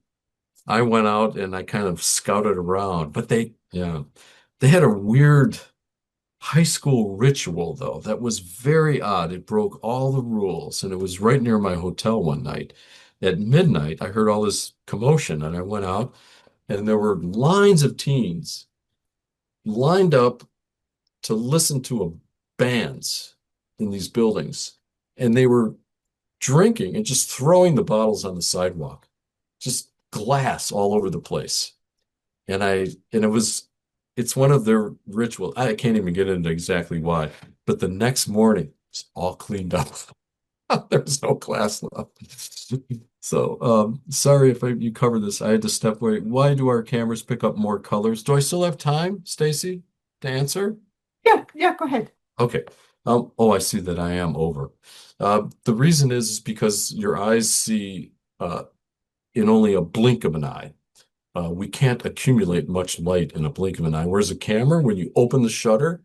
I went out and I kind of scouted around, but they had a weird high school ritual though that was very odd. It broke all the rules, and it was right near my hotel one night. At midnight, I heard all this commotion, and I went out, and there were lines of teens lined up to listen to bands in these buildings, and they were drinking and just throwing the bottles on the sidewalk, just glass all over the place. And it's one of their rituals. I can't even get into exactly why, but the next morning it's all cleaned up. There's no glass left. So sorry if you covered this. I had to step away. Why do our cameras pick up more colors? Do I still have time, Stacy, to answer? Yeah, go ahead. Okay. I see that I am over. The reason is because your eyes see in only a blink of an eye. we can't accumulate much light in a blink of an eye. Whereas a camera, when you open the shutter,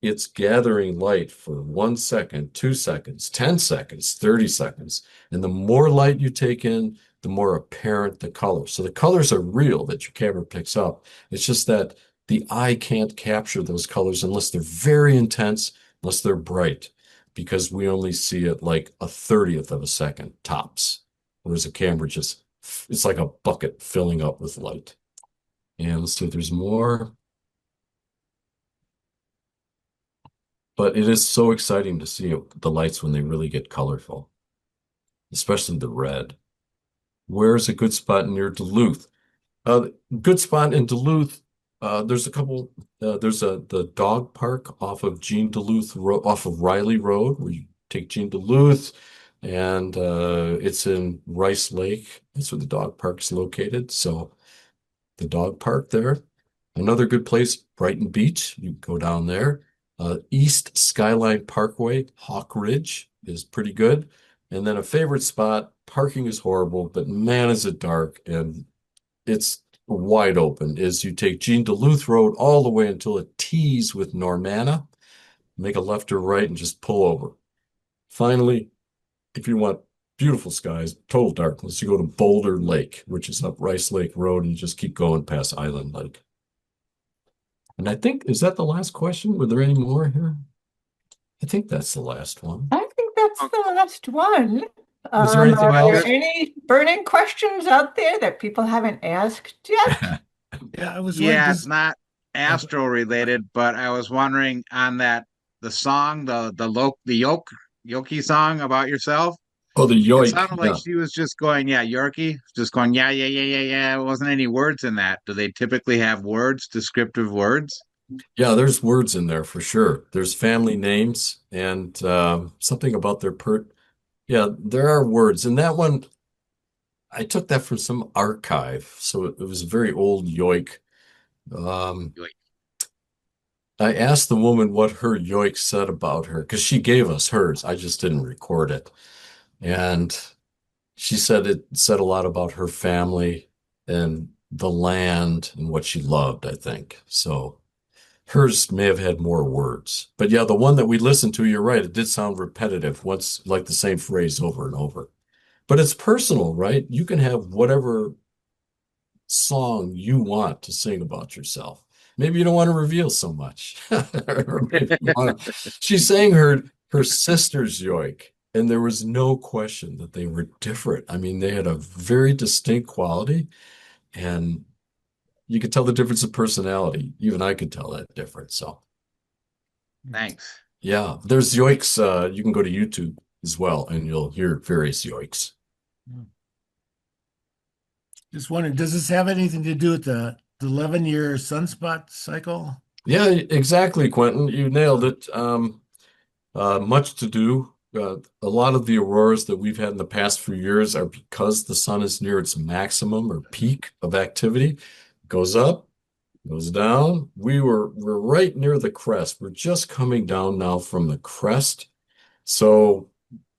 it's gathering light for 1 second, 2 seconds, 10 seconds, 30 seconds. And the more light you take in, the more apparent the colors. So the colors are real that your camera picks up. It's just that the eye can't capture those colors unless they're very intense, unless they're bright, because we only see it like a 30th of a second tops. Whereas a camera just, it's like a bucket filling up with light. And let's see if there's more. But it is so exciting to see the lights when they really get colorful, especially the red. Where's a good spot near Duluth? Good spot in Duluth. There's a couple. There's the dog park off of Jean Duluth off of Riley Road, where you take Jean Duluth, and it's in Rice Lake. That's where the dog park's located. So the dog park there. Another good place, Brighton Beach. You can go down there. East Skyline Parkway, Hawk Ridge is pretty good. And then a favorite spot, parking is horrible, but man, is it dark and it's wide open, is you take Jean Duluth Road all the way until it tees with Normanna, make a left or right and just pull over. Finally, if you want beautiful skies, total darkness, you go to Boulder Lake, which is up Rice Lake Road, and you just keep going past Island Lake. And I think, is that the last question? Were there any more here? I think that's the last one. I think that's the last one. Is there anything Are there else? any burning questions out there that people haven't asked yet? Yeah, I was Yeah, wondering, it's not astro related, but I was wondering on that the song, Yoki song about yourself. Oh, the It yoik. sounded Yeah. like she was just going, yeah, Yorkie, just going, yeah, yeah, yeah, yeah, yeah. It wasn't any words in that. Do they typically have words, descriptive words? Yeah, there's words in there for sure. There's family names and something about their Yeah, there are words. And that one, I took that from some archive. So it was a very old yoik. Um, Yoik. I asked the woman what her yoik said about her because she gave us hers. I just didn't record it. And she said it said a lot about her family and the land and what she loved, I think. So hers may have had more words. But yeah, the one that we listened to, you're right, it did sound repetitive, once like the same phrase over and over. But it's personal, right? You can have whatever song you want to sing about yourself. Maybe you don't want to reveal so much. Or maybe you want to... She sang her sister's yoik, and there was no question that they were different. I mean, they had a very distinct quality, and you could tell the difference of personality. Even I could tell that difference. So Thanks. yeah, there's yoiks. You can go to YouTube as well, and you'll hear various yoiks. just wondering, does this have anything to do with the 11-year sunspot cycle? Yeah, exactly, Quentin. You nailed it. Much to do. A lot of the auroras that we've had in the past few years are because the sun is near its maximum or peak of activity. Goes up, goes down. We're right near the crest. We're just coming down now from the crest. So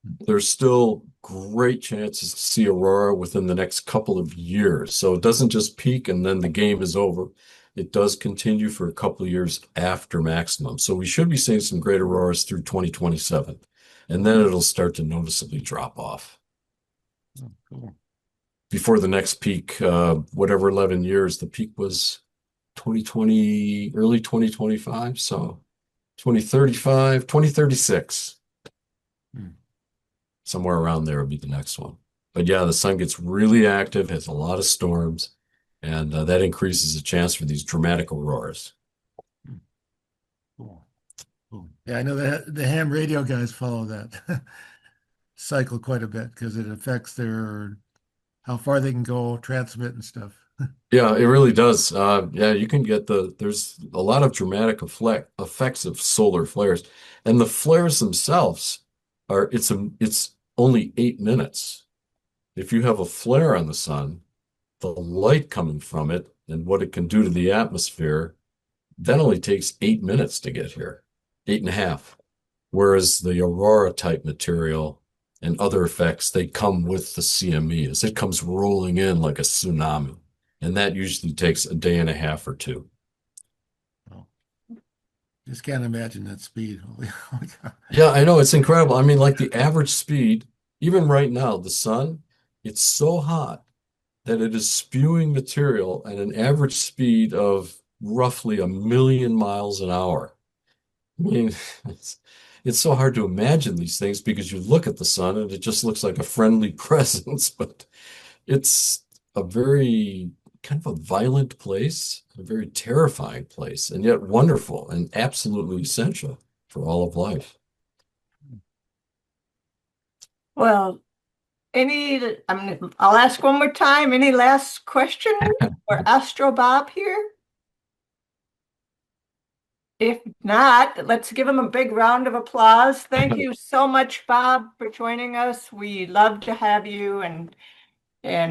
there's still great chances to see aurora within the next couple of years. So it doesn't just peak and then the game is over. It does continue for a couple of years after maximum. So we should be seeing some great auroras through 2027. And then it'll start to noticeably drop off. Oh, cool. Before the next peak, whatever 11 years, the peak was 2020, early 2025. So 2035, 2036. Somewhere around there would be the next one. But yeah, the sun gets really active, has a lot of storms, and that increases the chance for these dramatic auroras. Cool. Cool. Yeah, I know the ham radio guys follow that cycle quite a bit because it affects how far they can go, transmit and stuff. Yeah, it really does. Yeah, you can get there's a lot of dramatic effects of solar flares. And the flares themselves it's only 8 minutes. If you have a flare on the sun, the light coming from it and what it can do to the atmosphere, that only takes 8 minutes to get here, 8.5. Whereas the aurora type material and other effects, they come with the CME as it comes rolling in like a tsunami. And that usually takes a day and a half or two. Oh, just can't imagine that speed. Holy cow. Yeah, I know. It's incredible. I mean, like the average speed, even right now, the sun, it's so hot that it is spewing material at an average speed of roughly 1,000,000 miles an hour. I mean, it's so hard to imagine these things because you look at the sun and it just looks like a friendly presence, but it's a very kind of a violent place, a very terrifying place, and yet wonderful and absolutely essential for all of life. Well, I'll ask one more time. Any last question for Astro Bob here? If not, let's give him a big round of applause. Thank you so much, Bob, for joining us. We love to have you and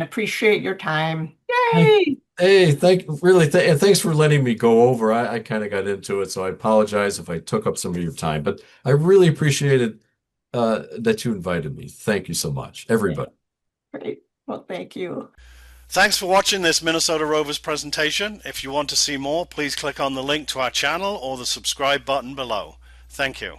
appreciate your time. Yay! Hey, and thanks for letting me go over. I kind of got into it, so I apologize if I took up some of your time, but I really appreciated that you invited me. Thank you so much, everybody. Great. Well, thank you. Thanks for watching this Minnesota Rovers presentation. If you want to see more, please click on the link to our channel or the subscribe button below. Thank you.